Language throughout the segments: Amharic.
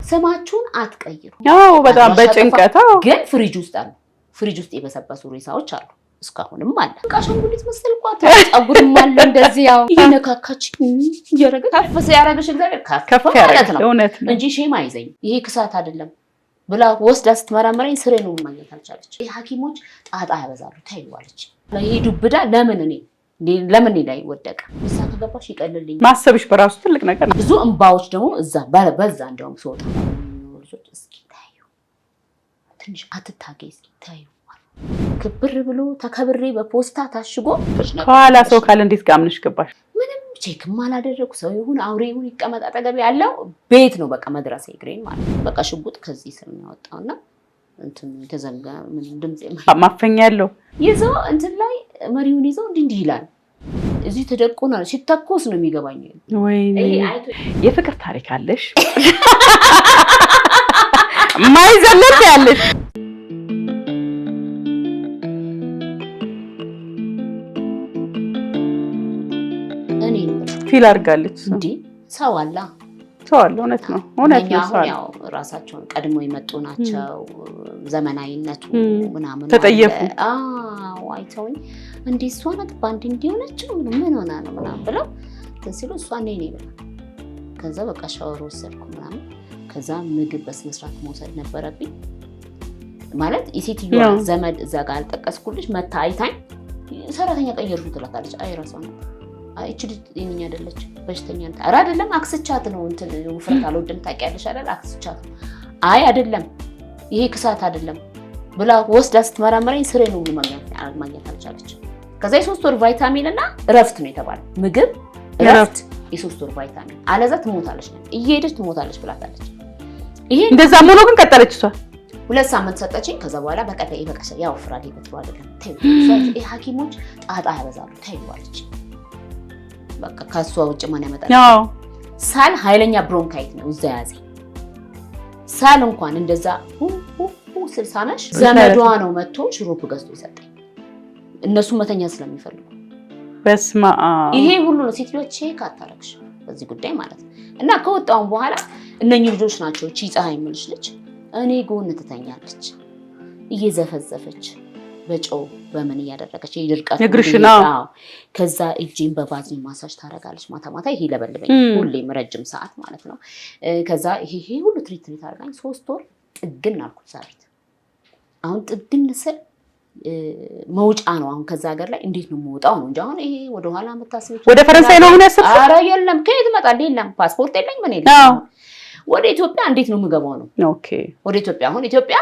ስማችሁን አትቀይሩ። ያው በጣም በጭንቀት ግን ፍሪጅ ውስጥ አሉ። ፍሪጅ ውስጥ የበሰበሱ ሬሳዎች አሉ። እስካሁንም አለ። ቃሻንጉሊት መስልኳት ጸጉርም አለ እንደዚህ ያው ይነካካች ይያረገ ከፍስ ያረገሽ እግዚአብሔር ከፍ ማለት ነው እንጂ ሼም አይዘኝ። ይሄ ክሳት አይደለም ብላ ወስዳ ስትመራመረኝ ስሬ ነው ማግኘት አልቻለች። ሐኪሞች ጣጣ ያበዛሉ ታይዋለች። ይሄ ዱብዳ ለምን ላይ ወደቀ? እዛ ከገባሽ ይቀልልኝ ማሰብሽ በራሱ ትልቅ ነገር ነው። ብዙ እንባዎች ደግሞ እዛ በዛ እንደውም ሲወጣ ልጆች እስኪ ታዩ ትንሽ አትታገይ እስኪ ታዩ ክብር ብሎ ተከብሬ በፖስታ ታሽጎ ከኋላ ሰው ካለ እንዴት ጋምነሽ ገባሽ? ምንም ቼክም አላደረኩ። ሰው ይሁን አውሬ ይሁን ይቀመጥ አጠገብ ያለው ቤት ነው በቃ መድረሴ ግሬን ማለት በቃ ሽጉጥ ከዚህ ስር ነው ያወጣውና እንትን ተዘጋ ምን ድምጽ ማፈኛ ያለው ይዞ እንትን ላይ መሪውን ይዞ እንዲህ ይላል። እዚህ ተደቆና ሲተኮስ ነው የሚገባኝ። ወይኔ የፍቅር ታሪክ አለሽ ማይዘለት ያለሽ ፊል አድርጋለች እንዴ? ሰው አለ እውነት ነው ሰው ያው ራሳቸውን ቀድሞ የመጡ ናቸው። ዘመናዊነቱ ምናምን ተጠየፉ። አይተውኝ እንዴ እሷ ናት ባንድ እንዲሆነችው ምን ሆና ነው ምናምን ብለው ሲሉ እሷ ነኝ ብላ ከዛ በቃ ሻወር ወሰድኩ ምናምን። ከዛ ምግብ በስነ ስርዓት መውሰድ ነበረብኝ ማለት የሴትዮዋ ዘመድ እዛ ጋር አልጠቀስኩልሽ መታ አይታኝ ሰራተኛ ቀየርኩ ትላታለች። አይ ራሷ ነው እቺ ልጅ የኛ አይደለች በሽተኛ እንት አራ አይደለም አክስቻት ነው እንትን ውፍረት አልወድም ታውቂያለሽ አይደል? አክስቻት አይ አይደለም ይሄ ክሳት አይደለም ብላ ወስዳ ስትመራመረኝ ስሬ ነው ማግኘት አልቻለች። ከዛ የ3 ወር ቫይታሚን እና እረፍት ነው የተባለው። ምግብ እረፍት የ3 ወር ቫይታሚን አለዛ ትሞታለች ነው እየሄደች ትሞታለች ብላታለች። ይሄ እንደዛ ሞኖ ግን ቀጠለች እሷ 2 ሳምንት ሰጠችኝ። ከዛ በኋላ በቃ ያው ፍራዴ በትሮ አይደለም ተይ ሐኪሞች ጣጣ ያበዛሉ ታይዋለች። በቃ ካሷ ውጭ ማን ያመጣል? ሳል ኃይለኛ ብሮንካይት ነው እዛ ያዘ። ሳል እንኳን እንደዛ ስልሳነሽ ዘመዷ ነው መጥቶ ሽሮፕ ገዝቶ ይሰጣል። እነሱ መተኛ ስለሚፈልጉ በስማ ይሄ ሁሉ ነው። ሴትዮች ቼክ አታረክሽ በዚህ ጉዳይ ማለት ነው። እና ከወጣው በኋላ እነኚህ ልጆች ናቸው እቺ ፀሐይ ምልሽ ልጅ እኔ ጎን ትተኛለች እየዘፈዘፈች በጨው በምን ያደረገች ይድርቃት ንግርሽና ከዛ እጄን በባዝሊን ማሳጅ ታረጋለች ማታ ማታ። ይሄ ለበልበኝ ሁሌም ረጅም ሰዓት ማለት ነው። ከዛ ይሄ ሁሉ ትሪት አድርጋኝ 3 ወር ጥግን አልኩት ሳሪት። አሁን ጥግን ስል መውጫ ነው አሁን ከዛ ሀገር ላይ እንዴት ነው የምወጣው ነው እንጂ አሁን ይሄ ወደ ኋላ መታሰብ ወደ ፈረንሳይ ነው ምን ያሰብኩት? ኧረ የለም ከየት እመጣለሁ? የለም ፓስፖርት የለኝ ምን የለም። ወደ ኢትዮጵያ እንዴት ነው የምገባው ነው? ኦኬ ወደ ኢትዮጵያ አሁን ኢትዮጵያ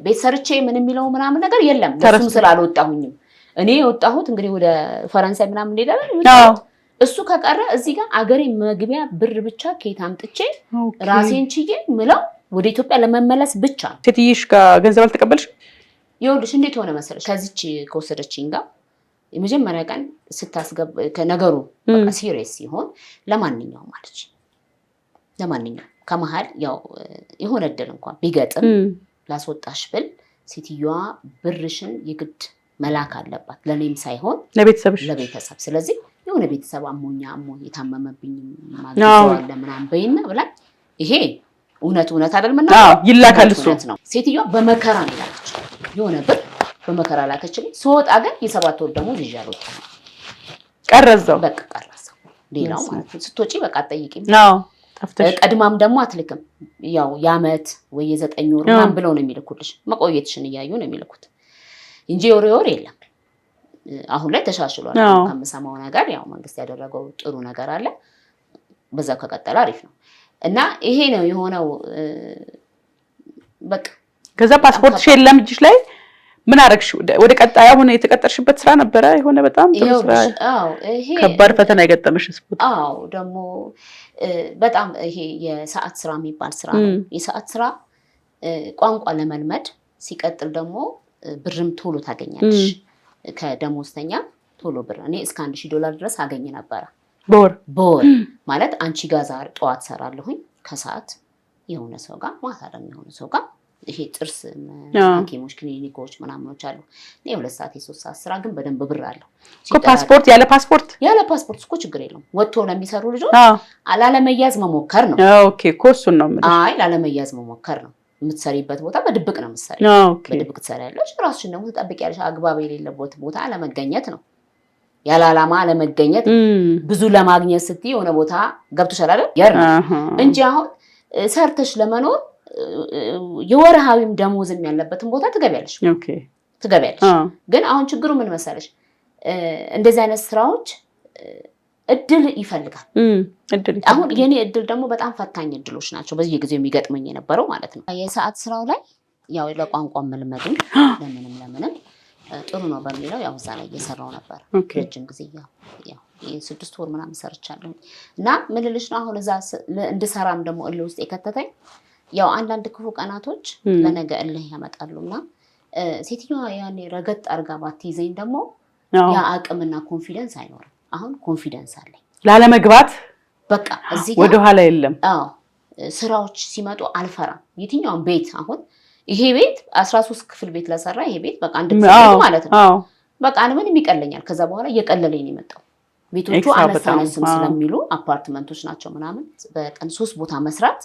ቤት ሰርቼ ምን የሚለው ምናምን ነገር የለም። እሱም ስላልወጣሁኝም እኔ የወጣሁት እንግዲህ ወደ ፈረንሳይ ምናምን ሄዳለሁ። እሱ ከቀረ እዚህ ጋር አገሬ መግቢያ ብር ብቻ ከየት አምጥቼ ራሴን ችዬ ምለው ወደ ኢትዮጵያ ለመመለስ ብቻ። ሴትይሽ ጋር ገንዘብ አልተቀበልሽ? ይኸውልሽ እንዴት ሆነ መሰለሽ ከዚች ከወሰደችኝ ጋር የመጀመሪያ ቀን ስታስገብ ከነገሩ በቃ ሲሪየስ ሲሆን ለማንኛውም ማለች ለማንኛውም ከመሃል ያው የሆነ እድል እንኳን ቢገጥም ላስወጣሽ ብል ሴትዮዋ ብርሽን የግድ መላክ አለባት ለኔም ሳይሆን ለቤተሰብሽ ለቤተሰብ። ስለዚህ የሆነ ቤተሰብ አሞኝ የታመመብኝ ማግኘት አለ ምናምን በይና ብላ ይሄ እውነት አይደል ምናምን ይላካል እሱ ነው። ሴትዮዋ በመከራ ነው ያለች የሆነ ብር በመከራ ላከችልኝ። ስወጣ ግን የ7 ወር ደሞዝ ይዣለሁ ቀረዛው በቃ ቀረዛው። ሌላው ማለት ነው ስትወጪ በቃ አትጠይቂም። ቀድማም ደግሞ አትልክም። ያው የዓመት ወይ የ9 ወር ምናምን ብለው ነው የሚልኩልሽ። መቆየትሽን እያዩ ነው የሚልኩት እንጂ የወር የለም። አሁን ላይ ተሻሽሏል ከምሰማው ነገር። ያው መንግስት ያደረገው ጥሩ ነገር አለ። በዛው ከቀጠለ አሪፍ ነው እና ይሄ ነው የሆነው። በቃ ከዛ ፓስፖርትሽ የለም እጅሽ ላይ ምን አረግሽ? ወደ ቀጣይ አሁን የተቀጠርሽበት ስራ ነበረ የሆነ በጣም ጥሩ ስራ? ይሄ ከባድ ፈተና የገጠመሽ ስፖርት? ደግሞ በጣም ይሄ የሰዓት ስራ የሚባል ስራ ነው። የሰዓት ስራ ቋንቋ ለመልመድ ሲቀጥል ደግሞ ብርም ቶሎ ታገኛለሽ ከደሞዝተኛ ቶሎ ብር። እኔ እስከ $1000 ድረስ አገኝ ነበር በወር ማለት አንቺ ጋር ዛሬ ጠዋት ሰራለሁኝ ከሰዓት የሆነ ሰው ጋር ማታ ደግሞ የሆነ ሰው ጋር ይሄ ጥርስ ሐኪሞች ክሊኒኮች ምናምኖች አሉ። እኔ 2 ሰዓት የ3 ሰዓት ስራ ግን በደንብ ብር አለው። ፓስፖርት ያለ ፓስፖርት እኮ ችግር የለውም። ወጥቶ ለሚሰሩ ልጆች ላለመያዝ መሞከር ነው። ኦኬ ኮርሱን ነው ማለት አይ ላለመያዝ መሞከር ነው። የምትሰሪበት ቦታ በድብቅ ነው የምትሰሪው። በድብቅ ትሰሪያለሽ። ራስሽን ደግሞ ትጠብቂያለሽ። አግባብ የሌለበት ቦታ አለመገኘት ነው። ያለ ዓላማ አለመገኘት ብዙ ለማግኘት ስትይ የሆነ ቦታ ገብተሻል አይደል እንጂ አሁን ሰርተሽ ለመኖር የወርሃዊም ደሞዝም ያለበትን ቦታ ትገቢያለሽ። ግን አሁን ችግሩ ምን መሰለሽ? እንደዚህ አይነት ስራዎች እድል ይፈልጋል። አሁን የኔ እድል ደግሞ በጣም ፈታኝ እድሎች ናቸው በየጊዜው የሚገጥመኝ የነበረው ማለት ነው። የሰዓት ስራው ላይ ያው ለቋንቋ መልመዱ ለምንም ጥሩ ነው በሚለው ያው እዛ ላይ እየሰራው ነበር ረጅም ጊዜ ያው 6 ወር ምናምን ሰርቻለሁ። እና ምን ልልሽ ነው አሁን እዛ እንድሰራም ደግሞ እልህ ውስጥ የከተተኝ ያው አንዳንድ ክፉ ቀናቶች ለነገ እልህ ያመጣሉና ሴትዮዋ ያኔ ረገጥ አርጋ ባትይዘኝ ደግሞ ያ አቅምና ኮንፊደንስ አይኖርም። አሁን ኮንፊደንስ አለኝ ላለመግባት በቃ እዚህ ወደ ኋላ የለም። ስራዎች ሲመጡ አልፈራም። የትኛውም ቤት አሁን ይሄ ቤት 13 ክፍል ቤት ለሰራ ይሄ ቤት በቃ አንድ ክፍል ማለት ነው። በቃ ምንም ይቀለኛል። ከዛ በኋላ እየቀለለኝ ነው የመጣው። ቤቶቹ አነሳነስም ስለሚሉ አፓርትመንቶች ናቸው ምናምን በቀን 3 ቦታ መስራት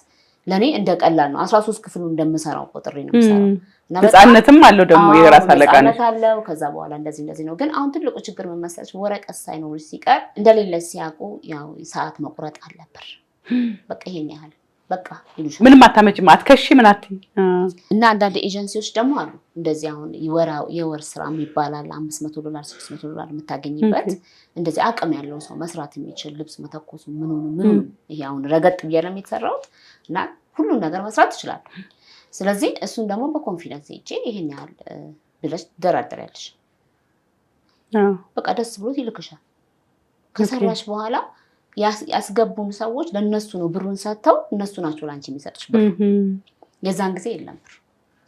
ለኔ እንደቀላል ነው። 13 ክፍሉ እንደምሰራው ቆጥሬ ነው የምሰራው። ነፃነትም አለው ደግሞ የራስ አለቃነት አለው። ከዛ በኋላ እንደዚህ ነው። ግን አሁን ትልቁ ችግር ምን መሰለሽ? ወረቀት ሳይኖር ሲቀር እንደሌለ ሲያውቁ ያው ሰዓት መቁረጥ አለብር በቃ ይሄን ያህል በቃ ይሉሻል። ምንም አታመጭም አትከሺ ምን አትይ እና አንዳንድ ኤጀንሲዎች ደግሞ አሉ እንደዚህ አሁን የወር ስራ የሚባላል $500 $600 የምታገኝበት እንደዚህ አቅም ያለው ሰው መስራት የሚችል ልብስ መተኮሱ ምኑን ይሄ አሁን ረገጥ ብያለም የተሰራው እና ሁሉን ነገር መስራት ይችላል። ስለዚህ እሱን ደግሞ በኮንፊደንስ ሄጄ ይሄን ያህል ብለሽ ትደራደሪያለሽ። በቃ ደስ ብሎት ይልክሻል። ከሰራሽ በኋላ ያስገቡን ሰዎች ለነሱ ነው ብሩን ሰጥተው እነሱ ናቸው ላንቺ የሚሰጥሽ ብር። የዛን ጊዜ የለም ብር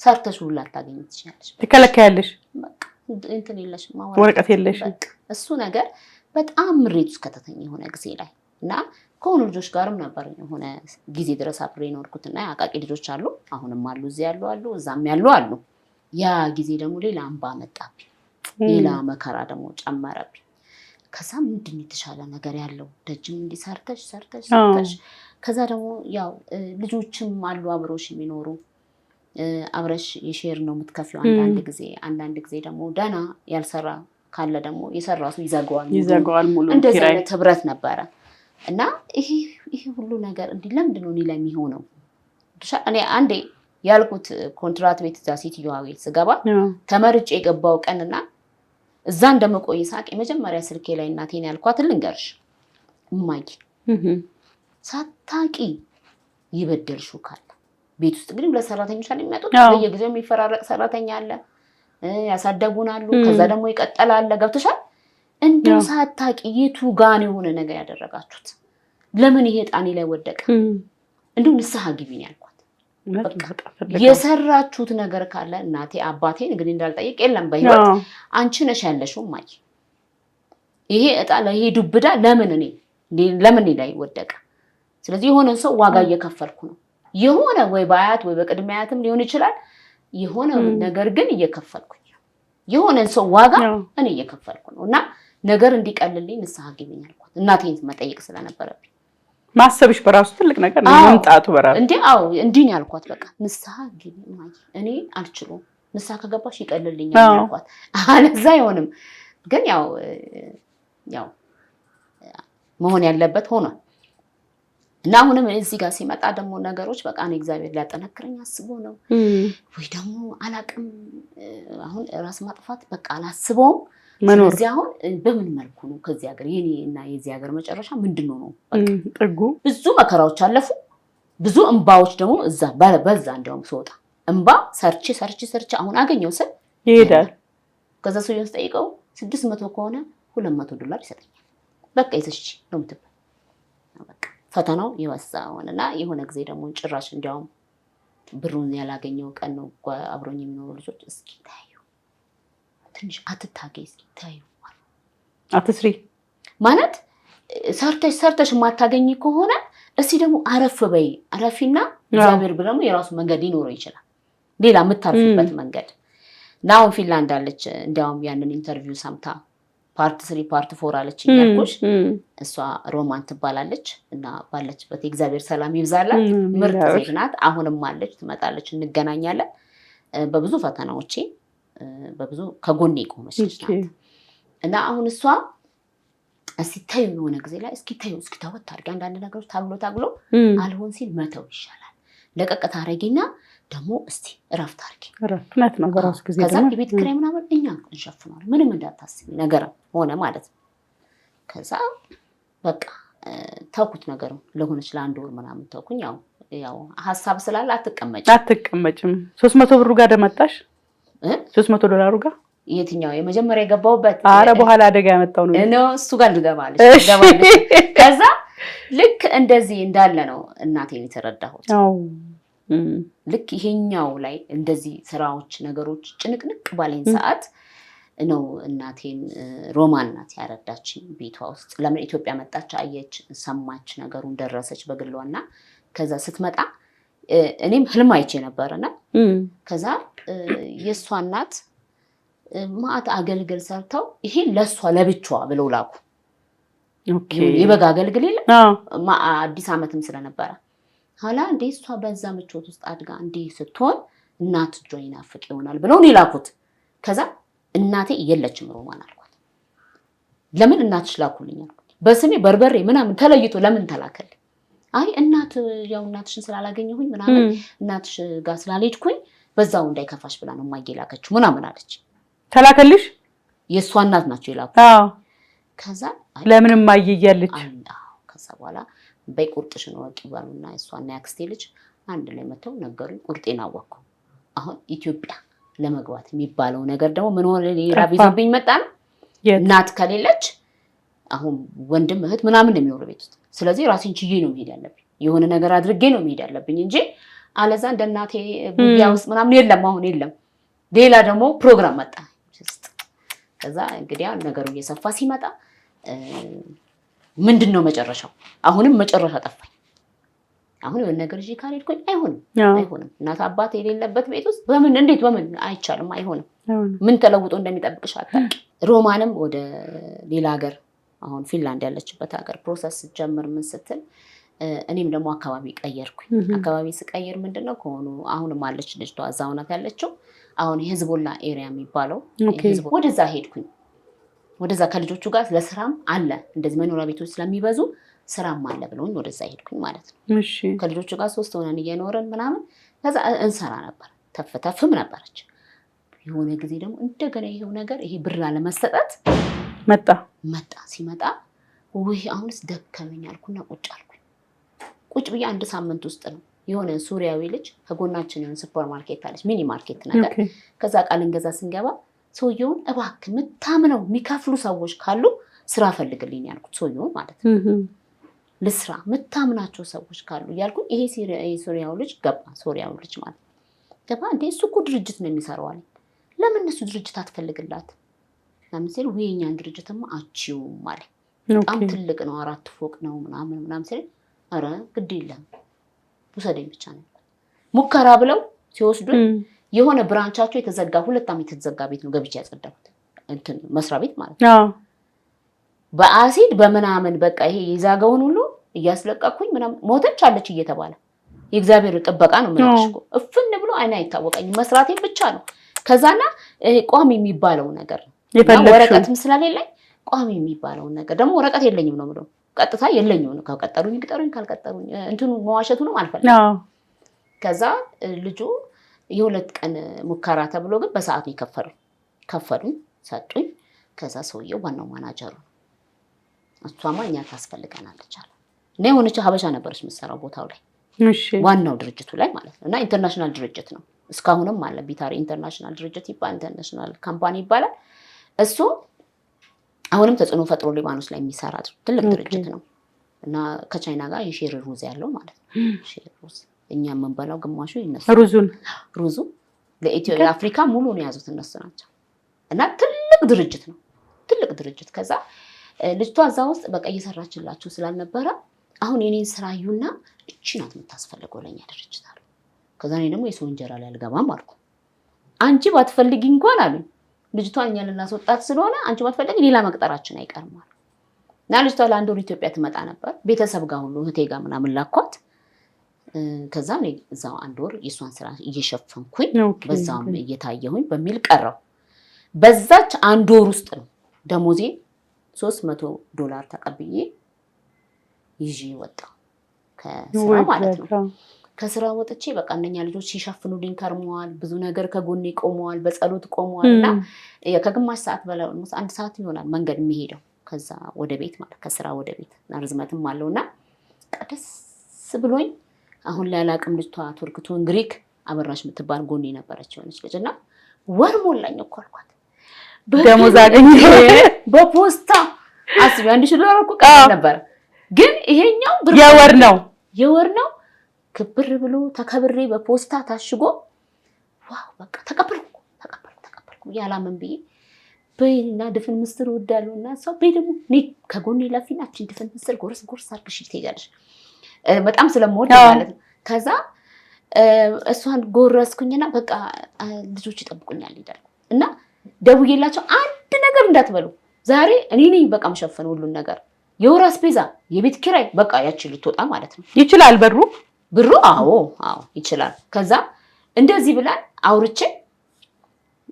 ሰርተሽ ሁሉ ላታገኝ ትችላለሽ። ትከለከያለሽ። በቃ እንትን የለሽም ወረቀት የለሽም። እሱ ነገር በጣም ምሬት ውስጥ ከተተኝ የሆነ ጊዜ ላይ እና ከሆኑ ልጆች ጋርም ነበር የሆነ ጊዜ ድረስ አብሬ ኖርኩትና አቃቂ ልጆች አሉ አሁንም አሉ እዚህ ያሉ እዛም ያሉ አሉ። ያ ጊዜ ደግሞ ሌላ አምባ መጣብኝ። ሌላ መከራ ደግሞ ጨመረብኝ። ከዛ ምንድን የተሻለ ነገር ያለው ደጅም እንዲሰርተሽ ከዛ ደግሞ ያው ልጆችም አሉ አብሮሽ የሚኖሩ አብረሽ የሼር ነው የምትከፊው አንዳንድ ጊዜ ደግሞ ደና ያልሰራ ካለ ደግሞ የሰራሱ ይዘጋዋል ሙሉ እንደዚህ አይነት ህብረት ነበረ። እና ይሄ ሁሉ ነገር እንዲህ ለምንድን ነው እኔ ላይ የሚሆነው? እኔ አንዴ ያልኩት ኮንትራት ቤት እዛ ሴትዮዋ ቤት ስገባ ተመርጬ የገባው ቀንና እዛ እንደምቆይ ሳቅ የመጀመሪያ ስልኬ ላይ እናቴን ያልኳት ልንገርሽ እማዬ ሳታቂ ይበደልሽው ካለ ቤት ውስጥ ግን ለሰራተኞች አለ የሚያጡት በየጊዜው የሚፈራረቅ ሰራተኛ አለ ያሳደጉናሉ። ከዛ ደግሞ ይቀጥላል። ገብተሻል? እንደው ሳታቂ የቱ ጋር የሆነ ነገር ያደረጋችሁት ለምን ይሄ ጣኔ ላይ ወደቀ? እንደው ንስሐ ግቢ ነው ያልኳት። የሰራችሁት ነገር ካለ እናቴ አባቴን እንግዲህ እንዳልጠይቅ የለም በህይወት አንቺ ነሽ ያለሽው ማይ ይሄ እጣ ለይሄ ዱብዳ ለምን ላይ ወደቀ? ስለዚህ የሆነ ሰው ዋጋ እየከፈልኩ ነው የሆነ ወይ በአያት ወይ በቅድሚያትም ሊሆን ይችላል የሆነ ነገር ግን እየከፈልኩኝ የሆነ ሰው ዋጋ እኔ እየከፈልኩ ነው እና ነገር እንዲቀልልኝ ንስሐ ግቢ ነው ያልኳት። እናቴን መጠየቅ ስለነበረብኝ ማሰብሽ በራሱ ትልቅ ነገር ነው። መምጣቱ በራሱ እንዲህ ነው ያልኳት። በቃ ንስሐ ግቢ ማይ እኔ አልችልም ንስሐ ከገባሽ ይቀልልኛል ያልኳት። አለዛ አይሆንም። ግን ያው መሆን ያለበት ሆኗል። እና አሁንም እዚህ ጋር ሲመጣ ደግሞ ነገሮች በቃ እኔ እግዚአብሔር ሊያጠነክረኝ አስቦ ነው ወይ ደግሞ አላቅም። አሁን ራስ ማጥፋት በቃ አላስበውም። ስለዚህ አሁን በምን መልኩ ነው ከዚህ ሀገር የኔ እና የዚህ ሀገር መጨረሻ ምንድነው ነው? ጥጉ ብዙ መከራዎች አለፉ። ብዙ እንባዎች ደግሞ እዛ በዛ እንደውም ስወጣ እንባ ሰርች አሁን አገኘው ስል ይሄዳል። ከዛ ሰውዬው ስጠይቀው 600 ከሆነ $200 ይሰጠኛል። በቃ ይዘሽ ነው የምትበል። በቃ ፈተናው ይወሳውና የሆነ ጊዜ ደግሞ ጭራሽ እንዲያውም ብሩን ያላገኘው ቀን ነው አብሮኝ የሚኖሩ ልጆች እስኪ ታዩ ትንሽ አትታገይ እስኪ ታዩ አትስሪ ማለት ሰርተሽ ማታገኝ ከሆነ እስቲ ደግሞ አረፍ በይ አረፊና እግዚአብሔር ደግሞ የራሱ መንገድ ሊኖረው ይችላል። ሌላ የምታርፊበት መንገድ እና አሁን ፊንላንድ አለች። እንዲያውም ያንን ኢንተርቪው ሰምታ ፓርት 3 ፓርት 4 አለች ያልኩሽ እሷ ሮማን ትባላለች እና ባለችበት የእግዚአብሔር ሰላም ይብዛላት። ምርጥ ሴት ናት። አሁንም አለች፣ ትመጣለች፣ እንገናኛለን። በብዙ ፈተናዎቼ በብዙ ከጎኔ ቆመች ናት እና አሁን እሷ እስኪ ታዩ የሆነ ጊዜ ላይ እስኪ ተወት አድርጊ አንዳንድ ነገሮች ታግሎ አልሆን ሲል መተው ይሻላል። ለቀቅ ታረጊና ደግሞ እስቲ እረፍት አድርጊ። እረፍት ነው በራሱ ጊዜ ከዛ የቤት ኪራይ ምናምን እኛ እንሸፍናለን ምንም እንዳታስቢ ነገር ሆነ ማለት ነው። ከዛ በቃ ተውኩት ነገሩ ለሆነች ለአንድ ወር ምናምን ተውኩኝ። ያው ሀሳብ ስላለ አትቀመጭም 300 ብሩ ጋር ደመጣሽ $300 ጋር የትኛው የመጀመሪያ የገባውበት አረ በኋላ አደጋ ያመጣው ነው እሱ ጋር ልገባለች። ከዛ ልክ እንደዚህ እንዳለ ነው እናቴን የተረዳሁት። ልክ ይሄኛው ላይ እንደዚህ ስራዎች ነገሮች ጭንቅንቅ ባለኝ ሰዓት ነው እናቴን ሮማን ናት ያረዳችኝ ቤቷ ውስጥ። ለምን ኢትዮጵያ መጣች፣ አየች፣ ሰማች፣ ነገሩን ደረሰች በግሏና ከዛ ስትመጣ እኔም ህልም አይቼ ነበርና ከዛ የእሷ እናት ማአት አገልግል ሰርተው ይሄን ለሷ ለብቻዋ ብለው ላኩ። የበጋ አገልግል የለ አዲስ ዓመትም ስለነበረ ኋላ እንዴ እሷ በዛ ምቾት ውስጥ አድጋ እንዴ ስትሆን እናት ጆይ ናፍቅ ይሆናል ብለው ነው ላኩት። ከዛ እናቴ የለችም ሮማን አልኳት። ለምን እናትሽ ላኩልኝ አልኩት። በስሜ በርበሬ ምናምን ተለይቶ ለምን ተላከልኝ? አይ እናት ያው እናትሽን ስላላገኘሁኝ ምናምን እናትሽ ጋር ስላልሄድኩኝ በዛው እንዳይከፋሽ ብላ ነው ማይላከችው ምናምን አለች። ተላከልሽ? የሷ እናት ናቸው ይላኩ። ከዛ ለምንም ማይያለች። ከዛ በኋላ በቁርጥሽን ወቂ ባሉና እሷና ያክስቴ ልጅ አንድ ላይ መተው ነገሩኝ። ቁርጤን አወቅኩ። አሁን ኢትዮጵያ ለመግባት የሚባለው ነገር ደግሞ ምን ሆነ ሌላ ቢዘብኝ መጣን። እናት ከሌለች አሁን ወንድም እህት ምናምን እንደሚኖር ቤት ውስጥ ስለዚህ ራሴን ችዬ ነው መሄድ ያለብኝ። የሆነ ነገር አድርጌ ነው መሄድ ያለብኝ እንጂ አለዛ እንደ እናቴ ጉያ ውስጥ ምናምን የለም። አሁን የለም። ሌላ ደግሞ ፕሮግራም መጣ። ከዛ እንግዲህ ነገሩ እየሰፋ ሲመጣ ምንድነው መጨረሻው? አሁንም መጨረሻ ጠፋኝ። አሁን የሆነ ነገር እሺ ካልሄድኩኝ አይሆንም። እናት አባት የሌለበት ቤት ውስጥ እንዴት በምን አይቻልም፣ አይሆንም። ምን ተለውጦ እንደሚጠብቅሽ አታውቂ። ሮማንም ወደ ሌላ ሀገር አሁን ፊንላንድ ያለችበት ሀገር ፕሮሰስ ጀምር ምን ስትል እኔም ደግሞ አካባቢ ቀየርኩኝ። አካባቢ ስቀይር ምንድነው ከሆኑ አሁንም አለች ልጅቷ እዛው ናት ያለችው። አሁን የህዝቦላ ኤሪያ የሚባለው ወደዛ ሄድኩኝ። ወደዛ ከልጆቹ ጋር ለስራም አለ እንደዚህ መኖሪያ ቤቶች ስለሚበዙ ስራም አለ ብለውኝ ወደዛ ሄድኩኝ ማለት ነው። እሺ ከልጆቹ ጋር 3 ሆነን እየኖረን ምናምን ከዛ እንሰራ ነበር። ተፍተፍም ነበረች። የሆነ ጊዜ ደግሞ እንደገና ይሄው ነገር ይሄ ብር አለመሰጠት መጣ። ሲመጣ ወይ አሁንስ ደከመኝ አልኩና ቁጭ አልኩኝ። ቁጭ ብዬ 1 ሳምንት ውስጥ ነው የሆነ ሱሪያዊ ልጅ ከጎናችን የሆነ ሱፐር ማርኬት አለች፣ ሚኒ ማርኬት ነገር። ከዛ ቃል እንገዛ ስንገባ ሰውየውን እባክህ የምታምነው የሚከፍሉ ሰዎች ካሉ ስራ ፈልግልኝ ያልኩት ሰውየውን ማለት ነው። ለስራ የምታምናቸው ሰዎች ካሉ ያልኩኝ ይሄ ሱሪያው ልጅ ገባ። ሱሪያው ልጅ ማለት ገባ። እንዴ እሱ እኮ ድርጅት ነው የሚሰራው አለኝ። ለምን እሱ ድርጅት አትፈልግላት? ለምሳሌ ወይኛን ድርጅትማ አቺውም አለኝ። በጣም ትልቅ ነው፣ 4 ፎቅ ነው ምናምን ሲል አረ ግድ የለም ውሰደኝ ብቻ ነው ሙከራ ብለው ሲወስዱኝ የሆነ ብራንቻቸው የተዘጋ 2 ዓመት የተዘጋ ቤት ነው ገብቼ ያጸዳሁት እንትን መስሪያ ቤት ማለት ነው። በአሲድ በመናመን በቃ ይሄ የዛገውን ሁሉ እያስለቀኩኝ ምናምን ሞተች አለች እየተባለ የእግዚአብሔር ጥበቃ ነው ምንሽ እኮ እፍን ብሎ አይና አይታወቀኝ መስራቴ ብቻ ነው። ከዛና ቋሚ የሚባለው ነገር ወረቀትም ስለሌለኝ ቋሚ የሚባለው ነገር ደግሞ ወረቀት የለኝም ነው ብሎ ቀጥታ የለኝም ነው። ከቀጠሩኝ ይቅጠሩኝ፣ ካልቀጠሩኝ እንትኑ መዋሸቱንም አልፈልግም። ከዛ ልጁ የ2 ቀን ሙከራ ተብሎ ግን በሰዓቱ ከፈሉኝ ሰጡኝ። ከዛ ሰውየው ዋናው ማናጀሩ እሷማ እኛ ታስፈልገናለች አለ። እና የሆነች ሀበሻ ነበረች የምትሰራው ቦታው ላይ ዋናው ድርጅቱ ላይ ማለት ነው። እና ኢንተርናሽናል ድርጅት ነው እስካሁንም አለ። ቢታሪ ኢንተርናሽናል ድርጅት ይባላል፣ ኢንተርናሽናል ካምፓኒ ይባላል። እሱ አሁንም ተጽዕኖ ፈጥሮ ሊባኖስ ላይ የሚሰራ ትልቅ ድርጅት ነው። እና ከቻይና ጋር የሼር ሩዝ ያለው ማለት ነው። ሼር ሩዝ እኛ የምንበላው ግማሹ ይነሱ ሩዙ ለኢትዮጵያ አፍሪካ ሙሉ ነው የያዙት እነሱ ናቸው። እና ትልቅ ድርጅት ነው፣ ትልቅ ድርጅት። ከዛ ልጅቷ እዛ ውስጥ በቃ እየሰራችላቸው ስላልነበረ አሁን የኔን ስራ አዩና እቺ ናት የምታስፈልገው ለኛ ድርጅት አሉ። ከዛ እኔ ደግሞ የሰው እንጀራ ላይ አልገባም አልኩ። አንቺ ባትፈልጊ እንኳን አሉኝ ልጅቷን እኛ ልናስወጣት ስለሆነ አንቺ ባትፈልጊ ሌላ መቅጠራችን አይቀርም አሉ። እና ልጅቷ ለአንድ ወር ኢትዮጵያ ትመጣ ነበር ቤተሰብ ጋር ሁሉ እህቴ ጋር ምናምን ላኳት። ከዛ እኔ እዛው አንድ ወር የሷን ስራ እየሸፈንኩኝ በዛም እየታየሁኝ በሚል ቀረው። በዛች አንድ ወር ውስጥ ነው ደሞዜ $300 ተቀብዬ ይዤ ወጣሁ ከስራ ማለት ነው። ከስራ ወጥቼ በቃ እነኛ ልጆች ሲሸፍኑልኝ ከርመዋል። ብዙ ነገር ከጎኔ ቆመዋል፣ በጸሎት ቆመዋል። እና ከግማሽ ሰዓት በላይ አንድ ሰዓት ይሆናል መንገድ የሚሄደው ከዛ ወደ ቤት ማለት ከስራ ወደ ቤት እና ርዝመትም አለውና ደስ ብሎኝ አሁን ላይ አላቅም። ልጅቷ ቱርክቱን ግሪክ አበራሽ የምትባል ጎኔ ነበረች የሆነች ልጅ እና ወር ሞላኝ እኮ አልኳት። ደሞዝ አገኘ በፖስታ አስቢ $1000 እኮ ቀን ነበር። ግን ይሄኛው የወር ነው ክብር ብሎ ተከብሬ በፖስታ ታሽጎ ዋው በቃ ተቀበልኩ ያላምን ብዬ በይና ድፍን ምስር ወዳሉና ሰው በይ ደግሞ ነይ ከጎኔ ላፊና አቺን ድፍን ምስር ጎርስ አርግሽ ትሄጃለሽ በጣም ስለምወድ ማለት ነው። ከዛ እሷን ጎረስኩኝና በቃ ልጆች ይጠብቁኛል ይላል እና ደውዬላቸው አንድ ነገር እንዳትበሉ ዛሬ እኔ ነኝ በቃ መሸፈን ሁሉን ነገር የወር አስቤዛ የቤት ኪራይ በቃ ያቺ ልትወጣ ማለት ነው። ይችላል ብሩ አዎ ይችላል። ከዛ እንደዚህ ብላን አውርቼ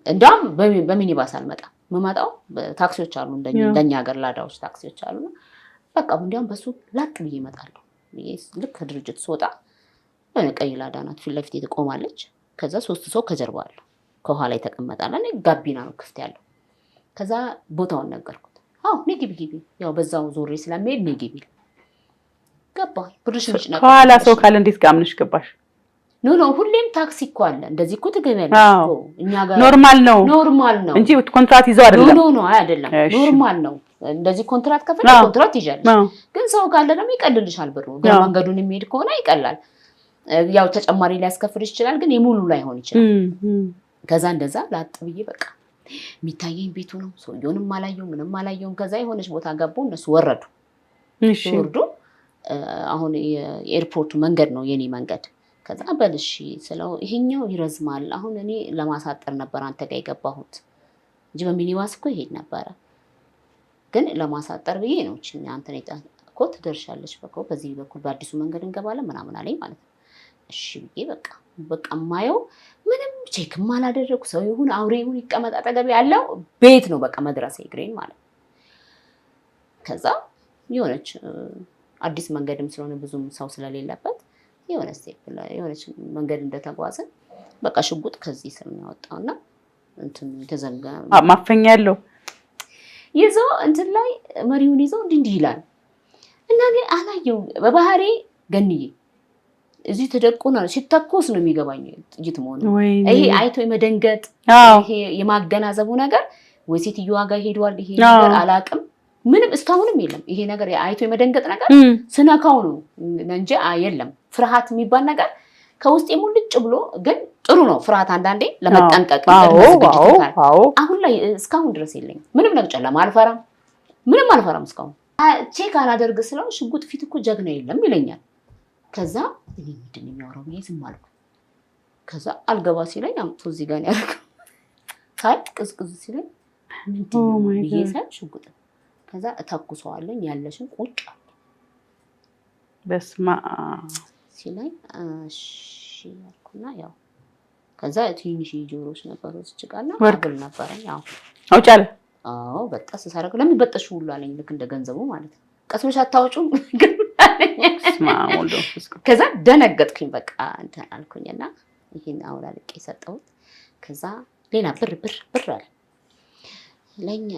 እንደውም በሚኒባስ አልመጣም መማጣው ታክሲዎች አሉ እንደኛ ሀገር ላዳዎች ታክሲዎች አሉ። በቃ እንደውም በሱ ላጥ ብዬ እመጣለሁ። ልክ ከድርጅት ስወጣ ቀይ ላዳ ናት ፊት ለፊት ትቆማለች። ከዛ 3 ሰው ከጀርባ አለ ከኋላ የተቀመጣለ እኔ ጋቢና ነው ክፍት ያለው። ከዛ ቦታውን ነገርኩት። ነይ ግቢ ያው በዛው ዞሬ ስለሚሄድ ነይ ግቢ ገባኝ። ብርሽ ምጭ ነበር ከኋላ ሰው ካለ እንዴት ጋምነሽ ገባሽ? ኖ ሁሌም ታክሲ እኮ አለ እንደዚህ እኮ ትገቢያለሽ እኮ እኛ ጋር ኖርማል ነው እንጂ ኮንትራት ይዘው አይደለም። ኖ አይደለም ኖርማል ነው። እንደዚህ ኮንትራት ከፈለ ኮንትራት ይያለሽ። ግን ሰው ካለ ደግሞ ይቀልልሻል ብሩ። ግን መንገዱን የሚሄድ ከሆነ ይቀላል። ያው ተጨማሪ ሊያስከፍልሽ ይችላል ግን የሙሉ ላይ ሆን ይችላል። ከዛ እንደዛ ላጥ ብዬ በቃ የሚታየኝ ቤቱ ነው። ሰውየውንም አላየው ምንም አላየውም። ከዛ የሆነች ቦታ ገቡ እነሱ ወረዱ። ወርዱ አሁን የኤርፖርቱ መንገድ ነው የኔ መንገድ። ከዛ በልሽ ስለው ይሄኛው ይረዝማል አሁን እኔ ለማሳጠር ነበር አንተ ጋር የገባሁት እንጂ በሚኒባስ እኮ ይሄድ ነበር። ግን ለማሳጠር ብዬ ነው እቺ አንተ ነኝ እኮ ትደርሻለሽ በዚህ በኩል በአዲሱ መንገድ እንገባለን ምናምን አለኝ ማለት ነው። እሺ ብዬ በቃ ማየው ምንም ቼክም አላደረኩ። ሰው ይሁን አውሬ ይሁን ይቀመጥ አጠገቤ ያለው ቤት ነው በቃ መድረሴ ግሬን ማለት። ከዛ የሆነች አዲስ መንገድም ስለሆነ ብዙም ሰው ስለሌለበት የሆነ ስቴፕ ላይ የሆነች መንገድ እንደተጓዘ በቃ ሽጉጥ ከዚህ ስር ነው ያወጣውና እንትን ተዘጋ ማፈኛ ያለው ይዞ እንትን ላይ መሪውን ይዞ እንዲህ ይላል እና ግን አላየው በባህሪ ገንዬ እዚህ ተደቆና ሲተኮስ ነው የሚገባኝ ጥይት መሆኑ። ይሄ አይቶ የመደንገጥ ይሄ የማገናዘቡ ነገር ወይ ሴትዮዋ ጋር ሄዷል ይሄ ነገር አላቅም ምንም እስካሁንም የለም። ይሄ ነገር አይቶ የመደንገጥ ነገር ስነካው ነው እንጂ የለም። ፍርሃት የሚባል ነገር ከውስጥ ሙልጭ ብሎ ግን ጥሩ ነው ፍርሃት አንዳንዴ ለመጠንቀቅ አሁን ላይ እስካሁን ድረስ የለኝም። ምንም ነገር ጨለማ አልፈራም ምንም አልፈራም እስካሁን። ቼክ አላደርግ ስለው ሽጉጥ ፊት እኮ ጀግና የለም ይለኛል። ከዛ እኔ ምንድን ነው የሚያወራው ብዬ ዝም አልኩ። ከዛ አልገባ ሲለኝ አምጥቶ እዚህ ጋር ያደርገው ሳይ ቅዝቅዝ ሲለኝ ምንድን ነው ብዬ ሳይ ሽጉጥ ከዛ እተኩሰዋለኝ ያለሽን ቁጭ በስማ ሲለኝ እሺ አልኩና ያው ከዛ ትንሽ ጆሮች ነበሩ እችጋና አብል ነበር ያው አውጫለ በጣም ሳረግ ለምን በጠሽ ሁሉ አለኝ ልክ እንደ ገንዘቡ ማለት ነው። ቀስመሽ አታውጩም ከዛ ደነገጥኩኝ። በቃ እንትን አልኩኝና ይሄን አውላልቄ ሰጠሁት። ከዛ ሌላ ብር አለ ለኛ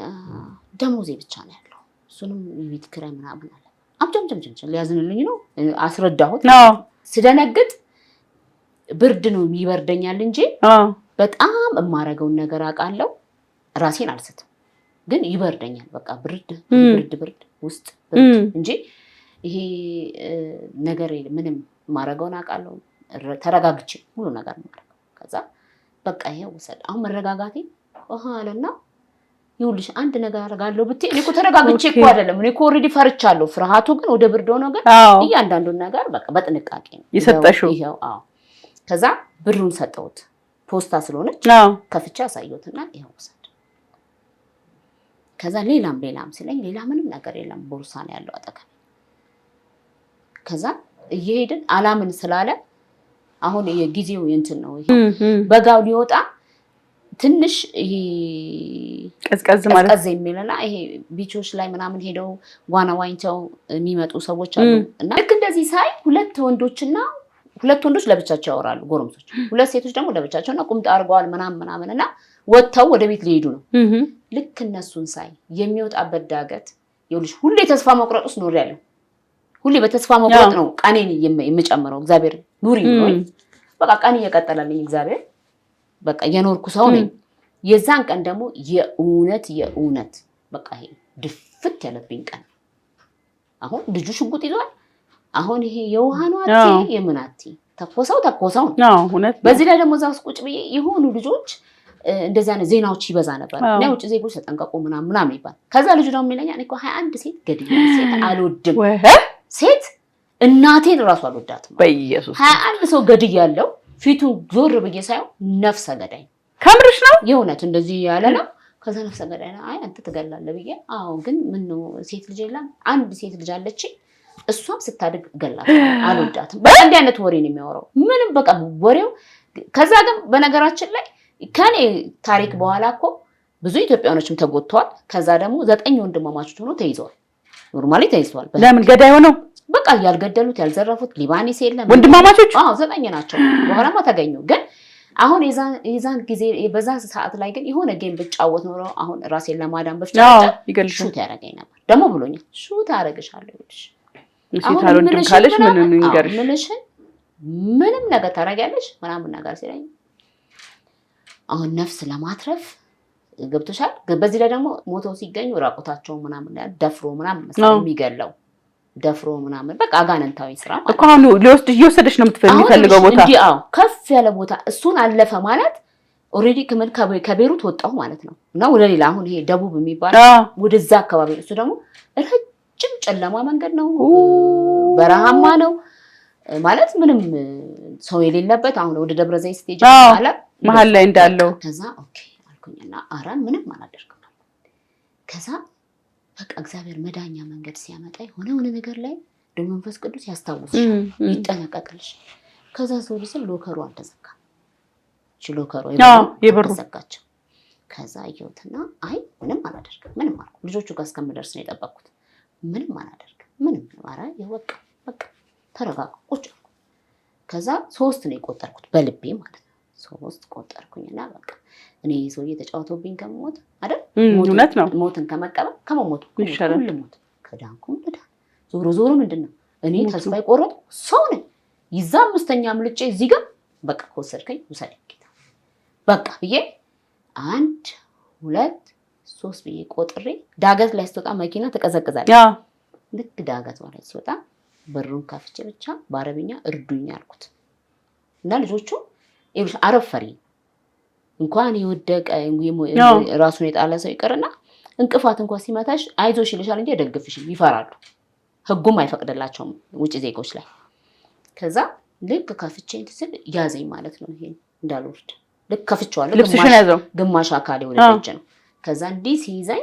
ደሞዜ ብቻ ነው ያለው። እሱንም የቤት ኪራይ ምናምን አለ አምጨምጨምጨም ሊያዝንልኝ ነው አስረዳሁት። ስደነግጥ ብርድ ነው ይበርደኛል እንጂ በጣም የማረገውን ነገር አውቃለሁ። ራሴን አልስትም ግን ይበርደኛል። በቃ ብርድ ውስጥ እንጂ ይሄ ነገር ምንም ማረጋውን አውቃለሁ። ተረጋግቼ ሁሉ ነገር ማለት ከዛ በቃ ይሄ ወሰድ አሁን መረጋጋቴ አለና ይውልሽ አንድ ነገር አረጋለሁ ብትይ እኮ ተረጋግቼ እኮ አይደለም እኔ እኮ ኦሬዲ ፈርቻለሁ። ፍርሃቱ ግን ወደ ብርድ ሆኖ ግን እያንዳንዱን ነገር በቃ በጥንቃቄ ነው ይሰጠሽው። ይሄው ከዛ ብሩን ሰጠሁት። ፖስታ ስለሆነች ከፍቼ አሳየሁትና ይኸው ወሰደ። ከዛ ሌላም ሲለኝ ሌላ ምንም ነገር የለም ቦርሳ ነው ያለው አጠገብ። ከዛ እየሄድን አላምን ስላለ አሁን የጊዜው እንትን ነው ይሄ በጋው ሊወጣ ትንሽ ይሄ ቀዝቀዝ የሚልና ይሄ ቢቾች ላይ ምናምን ሄደው ዋና ዋኝተው የሚመጡ ሰዎች አሉ። እና ልክ እንደዚህ ሳይ ሁለት ወንዶች ለብቻቸው ያወራሉ ጎረምሶች፣ ሁለት ሴቶች ደግሞ ለብቻቸውና ቁምጣ አድርገዋል ምናምን እና ወጥተው ወደ ቤት ሊሄዱ ነው። ልክ እነሱን ሳይ የሚወጣበት ዳገት ይኸውልሽ፣ ሁሌ ተስፋ መቁረጥ ውስጥ ኖሬያለሁ። ሁሌ በተስፋ መቁረጥ ነው ቀኔን የምጨምረው። እግዚአብሔር ኑሪ ነው በቃ ቀን እየቀጠለልኝ እግዚአብሔር በቃ የኖርኩ ሰው ነኝ። የዛን ቀን ደግሞ የእውነት በቃ ይሄ ድፍት ያለብኝ ቀን። አሁን ልጁ ሽጉጥ ይዟል። አሁን ይሄ የውሃኑ አቲ የምናቲ ተኮሰው ነው። በዚህ ላይ ደግሞ እዛ ውስጥ ቁጭ ብዬ የሆኑ ልጆች እንደዚህ አይነት ዜናዎች ይበዛ ነበር። እና የውጭ ዜጎች ተጠንቀቁ ምናምን ይባል። ከዛ ልጁ ደግሞ የሚለኝ እኔ እኮ 21 ሴት ገድያለሁ። ሴት አልወድም። ሴት እናቴን እራሱ አልወዳትም። በኢየሱስ 21 ሰው ገድያለሁ። ፊቱ ዞር ብዬ ሳይው ነፍሰ ገዳይ ከምርሽ ነው የእውነት እንደዚህ ያለ ነው። ከዛ ነፍሰ ገዳይ ነው። አይ አንተ ትገላለህ ብዬ አዎ፣ ግን ምን ነው ሴት ልጅ የለም። አንድ ሴት ልጅ አለች፣ እሷም ስታድግ ገላት አልወዳትም። በቃ እንዲህ አይነት ወሬ ነው የሚያወራው። ምንም በቃ ወሬው። ከዛ ግን በነገራችን ላይ ከኔ ታሪክ በኋላ እኮ ብዙ ኢትዮጵያኖችም ተጎድተዋል። ከዛ ደግሞ 9 ወንድማማቾች ሆኖ ተይዘዋል። ኖርማሊ ተይዘዋል። ለምን ገዳይ ሆነው በቃ ያልገደሉት ያልዘረፉት ሊባኒስ የለም። ወንድማማቾች 9 ናቸው። በኋላማ ተገኙ። ግን አሁን የዛን ጊዜ በዛ ሰዓት ላይ ግን የሆነ ጌም ብጫወት ኖሮ አሁን ራሴን ለማዳን ሹት ያደርገኝ ነበር። ደግሞ ብሎኛል ሹት አደርግሻለሁ ይልሽ ሴት አልወድም ካለሽ ምን ይንገርሽ ምንም ነገር ታደርጊያለሽ ምናምን ነገር ሲለኝ አሁን ነፍስ ለማትረፍ ገብቶሻል። በዚህ ላይ ደግሞ ሞተው ሲገኙ ራቁታቸው ምናምን ደፍሮ ምናምን መሰለኝ የሚገለው ደፍሮ ምናምን በቃ አጋነንታዊ ስራ ማለት እኮ አሁን እየወሰደሽ ነው የምትፈልገው ቦታ። አዎ ከፍ ያለ ቦታ እሱን አለፈ ማለት ኦልሬዲ ከቤሩት ወጣሁ ማለት ነው። እና ወደ ሌላ አሁን ይሄ ደቡብ የሚባለው ወደዛ አካባቢ እሱ ደግሞ ረጅም ጨለማ መንገድ ነው፣ በረሃማ ነው ማለት ምንም ሰው የሌለበት። አሁን ወደ ደብረ ዘይት ስቴጅ መሀል ላይ እንዳለው ከዛ ኦኬ አልኩኝና አራን ምንም አላደርግም። ከዛ በቃ እግዚአብሔር መዳኛ መንገድ ሲያመጣ የሆነ ነገር ላይ መንፈስ ቅዱስ ያስታውስሻል፣ ይጠነቀቅልሽ። ከዛ ዞር ስል ሎከሩ አልተዘጋም። ሎከሩ የበሩ ተዘጋቸው። ከዛ አየሁትና አይ ምንም አላደርግም፣ ምንም አልኩ። ልጆቹ ጋር እስከምደርስ ነው የጠበቅኩት። ምንም አላደርግም፣ ምንም ኧረ በቃ ተረጋጋ ቁጭ። ከዛ 3 ነው የቆጠርኩት በልቤ ማለት ነው። 3 ቆጠርኩኝና በቃ እኔ ሰውዬ ተጫውቶብኝ ከመሞት አይደል እውነት ነው ሞትን ከመቀበል ከመሞት ይሻላል። ከዳንኩም ልዳን ዞሮ ምንድነው እኔ ተስፋ የቆረጥኩ ሰው ነኝ። ይዛ 5ኛ ምልጬ እዚህ ጋር በቃ ከወሰድከኝ ውሰደኝ ጌታ በቃ ብዬ 1 2 3 ብዬ ቆጥሬ ዳገት ላይ ስትወጣ መኪና ትቀዘቅዛለች። ልክ ዳገት ላይ ስትወጣ በሩን ከፍቼ ብቻ በአረብኛ እርዱኝ አልኩት እና ልጆቹ ይብሽ አረፈሪ እንኳን የወደቀ ራሱን የጣለ ሰው ይቀርና እንቅፋት እንኳን ሲመታሽ አይዞሽ ይልሻል እንጂ አይደግፍሽም፣ ይፈራሉ። ህጉም አይፈቅድላቸውም ውጭ ዜጎች ላይ። ከዛ ልክ ከፍቼ እንትን ያዘኝ ማለት ነው። ይሄን እንዳልወርድ ልክ ከፍቼዋለሁ። ግማሽ አካሌ ወደ እጅ ነው። ከዛ እንዲህ ሲይዘኝ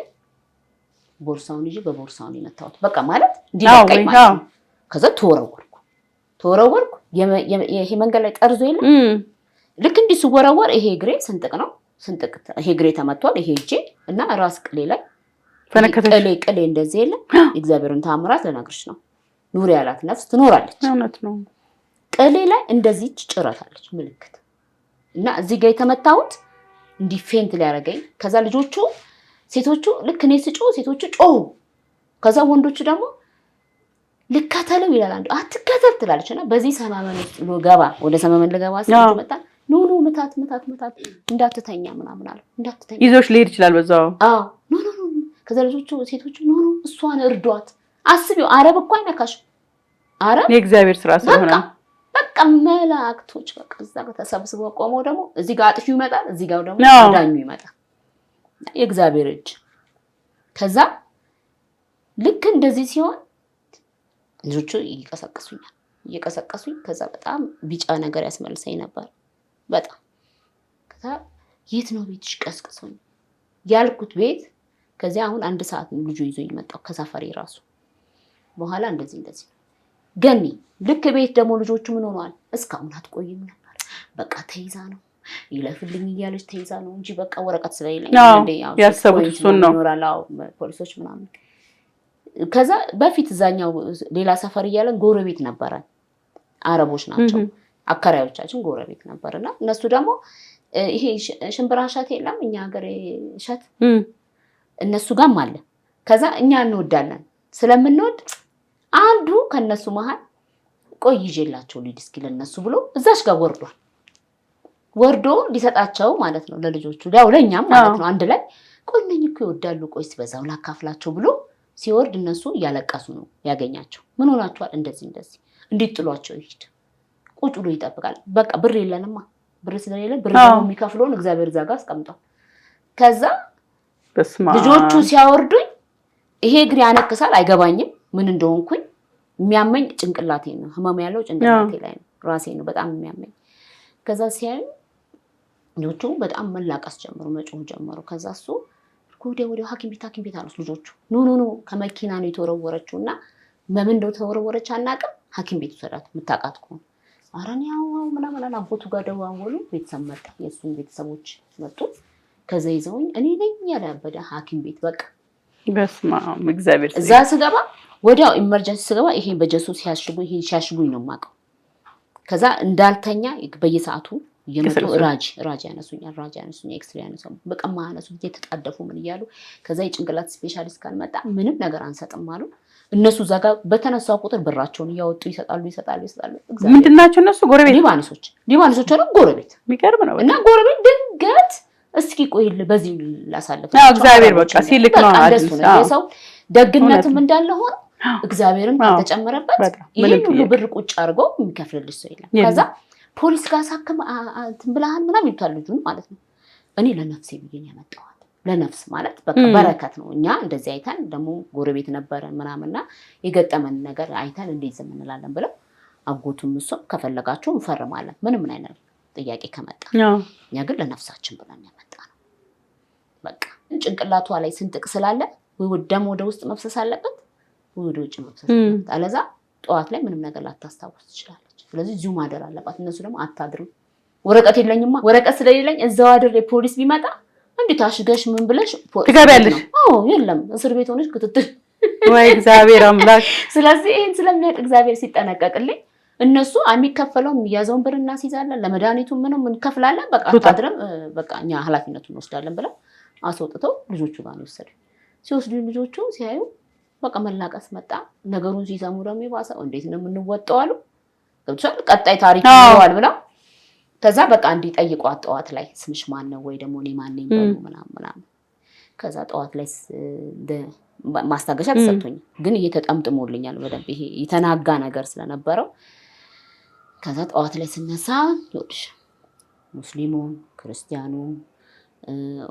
ቦርሳውን ይዤ በቦርሳውን የመታሁት በቃ ማለት እንዲለቀኝ ማለት ነው። ከዛ ተወረወርኩ። ይሄ መንገድ ላይ ጠርዞ የለም ልክ እንዲህ ስወረወር ይሄ እግሬ ስንጥቅ ነው። ይሄ እግሬ ተመቷል። ይሄ እጄ እና ራስ ቅሌ ላይ ቅሌ እንደዚህ የለም። እግዚአብሔርን ተአምራት ልነግርሽ ነው። ኑሪ ያላት ነፍስ ትኖራለች። እውነት ነው። ቅሌ ላይ እንደዚህ ጭረታለች ምልክት እና እዚህ ጋር የተመታሁት እንዲህ ፌንት ሊያደርገኝ። ከዛ ልጆቹ ሴቶቹ ልክ እኔ ስጮህ ሴቶቹ ጮሁ። ከዛ ወንዶቹ ደግሞ ልከተለው ይላል። አንዱ አትከተል ትላለች እና በዚህ ሰማመን ወደ ሰማመን ልገባ ሲሉ መጣ። ኖ ምታት እንዳትተኛ ምናምን አለ። እንዳትተኛ ይዞሽ ሊሄድ ይችላል በዛው። አዎ ኖ ከዛ ልጆቹ ሴቶቹ ኖ እሷን እርዷት። አስቢው አረብ እኮ አይነካሽ። አረብ የእግዚአብሔር ስራ ስለሆነ በቃ መላእክቶች በቃ እዛ ጋር ተሰብስበው ቆመው ደግሞ እዚህ ጋር አጥፊው ይመጣል፣ እዚህ ጋር ደግሞ አዳኙ ይመጣል። የእግዚአብሔር እጅ። ከዛ ልክ እንደዚህ ሲሆን ልጆቹ እየቀሰቀሱኝ ከዛ በጣም ቢጫ ነገር ያስመልሰኝ ነበር። በጣም ከዛ የት ነው ቤትሽ ቀስቅሶኝ ያልኩት ቤት ከዚያ አሁን 1 ሰዓት ልጁ ይዞኝ መጣው ከሰፈሬ ራሱ በኋላ እንደዚህ ገኒ ልክ ቤት ደግሞ ልጆቹ ምን ሆነዋል እስካሁን አትቆይም ነበር በቃ ተይዛ ነው ይለፍልኝ እያለች ተይዛ ነው እንጂ በቃ ወረቀት ስለሌለኝ እንደ ያሰቡት እሱን ነው ይኖራላው ፖሊሶች ምናምን ከዛ በፊት እዛኛው ሌላ ሰፈር እያለን ጎረቤት ነበረ አረቦች ናቸው አከራዮቻችን ጎረቤት ነበርና እነሱ ደግሞ ይሄ ሽምብራ እሸት የለም እኛ ሀገር እሸት እነሱ ጋርም አለ ከዛ እኛ እንወዳለን ስለምንወድ አንዱ ከነሱ መሃል ቆይ ይዤላቸው ልጅ እስኪ ለነሱ ብሎ እዛሽ ጋር ወርዶ ሊሰጣቸው ማለት ነው ለልጆቹ ያው ለኛም ማለት ነው አንድ ላይ ቆይ እነኝ እኮ ይወዳሉ ቆይ ሲበዛው ላካፍላቸው ብሎ ሲወርድ እነሱ ያለቀሱ ነው ያገኛቸው ምን ሆናችኋል እንደዚህ እንዲጥሏቸው ይሄድ ቁጭ ብሎ ይጠብቃል በቃ ብር የለንማ ብር ስለሌለ ብር ደግሞ የሚከፍለውን እግዚአብሔር ዛጋ አስቀምጧል ከዛ ልጆቹ ሲያወርዱኝ ይሄ እግሬ ያነክሳል አይገባኝም ምን እንደሆንኩኝ የሚያመኝ ጭንቅላቴ ነው ህመም ያለው ጭንቅላቴ ላይ ነው ራሴ ነው በጣም የሚያመኝ ከዛ ሲያዩ ልጆቹ በጣም መላቀስ ጀመሩ መጮህ ጀመሩ ከዛ እሱ ወደ ሐኪም ቤት አሉት ልጆቹ ኑ ከመኪና ነው የተወረወረችውና ምን እንደው ተወረወረች አናውቅም ሐኪም ቤት ወሰዳት የምታውቃት ከሆነ አራኒያው ምናምን አጎቱ ጋር ደዋወሉ ቤተሰብ መጣ የሱን ቤተሰቦች መጡ ከዛ ይዘውኝ እኔ ነኝ ያላበደ ሐኪም ቤት በቃ በስማም እግዚአብሔር እዛ ስገባ ወዲያው ኢመርጀንሲ ስገባ ይሄ በጀሱ ሲያሽጉኝ ነው የማውቀው ከዛ እንዳልተኛ በየሰዓቱ የመጡ ራጅ ያነሱኛል ኤክስሬ ያነሱኝ በቃ ማነሱ እየተጣደፉ ምን ይያሉ ከዛ የጭንቅላት ስፔሻሊስት ካልመጣ ምንም ነገር አንሰጥም አሉ እነሱ ዛጋ በተነሳው ቁጥር ብራቸውን ያወጡ ይሰጣሉ ምንድናቸው እነሱ ጎረቤት ሊባኖሶች አሉ ጎረቤት የሚገርም ነው እና ጎረቤት ድንገት እስኪ ቆይል በዚህ ላሳለፈ እግዚአብሔር በቃ ሲልክ ነው የሰው ደግነትም እንዳለ ሆነ እግዚአብሔርም ተጨመረበት ይሄን ሁሉ ብር ቁጭ አድርጎ የሚከፍልልሽ ሰው የለም ከዛ ፖሊስ ጋር ሳከም እንትን ብለሃል ምናምን ይሉታል ልጁን ማለት ነው እኔ ለነፍሴ ብዬ ያመጣዋል ለነፍስ ማለት በቃ በረከት ነው እኛ እንደዚህ አይተን ደግሞ ጎረቤት ነበረ ምናምንና የገጠመን ነገር አይተን እንደዚህ እንላለን ብለው አጎቱም እሱም ከፈለጋችሁ እንፈርማለን ምንም አይነት ጥያቄ ከመጣ እኛ ግን ለነፍሳችን ብለን ያመጣነው በቃ ጭንቅላቷ ላይ ስንጥቅ ስላለ ወይ ደም ወደ ውስጥ መፍሰስ አለበት ወይ ወደ ውጭ መፍሰስ አለበት አለዛ ጠዋት ላይ ምንም ነገር ላታስታውስ ትችላለች ስለዚህ እዚሁ ማደር አለባት እነሱ ደግሞ አታድርም ወረቀት የለኝማ ወረቀት ስለሌለኝ እዛው አድሬ ፖሊስ ቢመጣ እንዴት አሽገሽ ምን ብለሽ ትገቢያለሽ የለም እስር ቤት ሆነሽ ክትትል ወይ እግዚአብሔር አምላክ ስለዚህ ይሄን ስለሚያውቅ እግዚአብሔር ሲጠነቀቅልኝ እነሱ የሚከፈለው የሚያዘውን ብር እናስይዛለን ለመድኃኒቱ ምንም እንከፍላለን በቃ አታድርም በቃ እኛ ኃላፊነቱን እንወስዳለን ብለው አስወጥተው ልጆቹ ጋር ነው የወሰዱ ሲወስዱ ልጆቹ ሲያዩ በቃ መላቀስ መጣ ነገሩን ሲሰሙ ደግሞ ይባሰው እንዴት ነው የምንወጣው አሉ ገብቷል ቀጣይ ታሪክ ይዋል ብለው ከዛ በቃ እንዲጠይቋት ጠዋት ላይ ስምሽ ማን ነው ወይ ደግሞ እኔ ማን ነኝ ብለው ምናምን ከዛ ጠዋት ላይ ማስታገሻ ተሰጥቶኝ ግን እየተጠምጥሞልኛል በደንብ ይሄ የተናጋ ነገር ስለነበረው ከዛ ጠዋት ላይ ስነሳ ይወድሽ ሙስሊሙም ክርስቲያኑም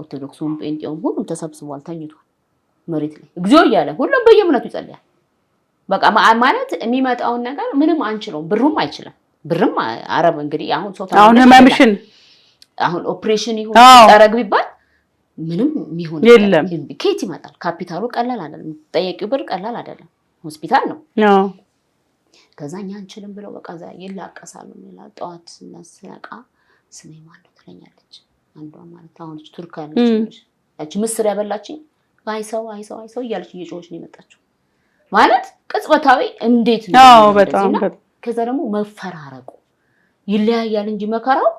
ኦርቶዶክሱም ጴንጤውም ሁሉም ተሰብስቧል ተኝቷል መሬት ላይ እግዚኦ እያለ ሁሉም በየእምነቱ ይጸልያል በቃ ማለት የሚመጣውን ነገር ምንም አንችለውም ብሩም አይችልም ብርም አረብ እንግዲህ አሁን ሰው አሁን ህመምሽን አሁን ኦፕሬሽን ይሁን ጠረግ ቢባል ምንም የሚሆን የለም ኬት ይመጣል ካፒታሉ ቀላል አይደለም ጠየቂው ብር ቀላል አይደለም ሆስፒታል ነው ከዛኛ አንችልም ብለው በቃ ይላቀሳሉ ይላል ጠዋት ስነቃ ስሜ ማን ነው ትለኛለች አንዷ ማለት አሁን ቱርክ አለች እቺ ምስር ያበላችኝ አይሰው እያለች እየጮኸች ነው የመጣችው ማለት ቅጽበታዊ እንዴት ነው በጣም ከዛ ደግሞ መፈራረቁ ይለያያል እንጂ መከራው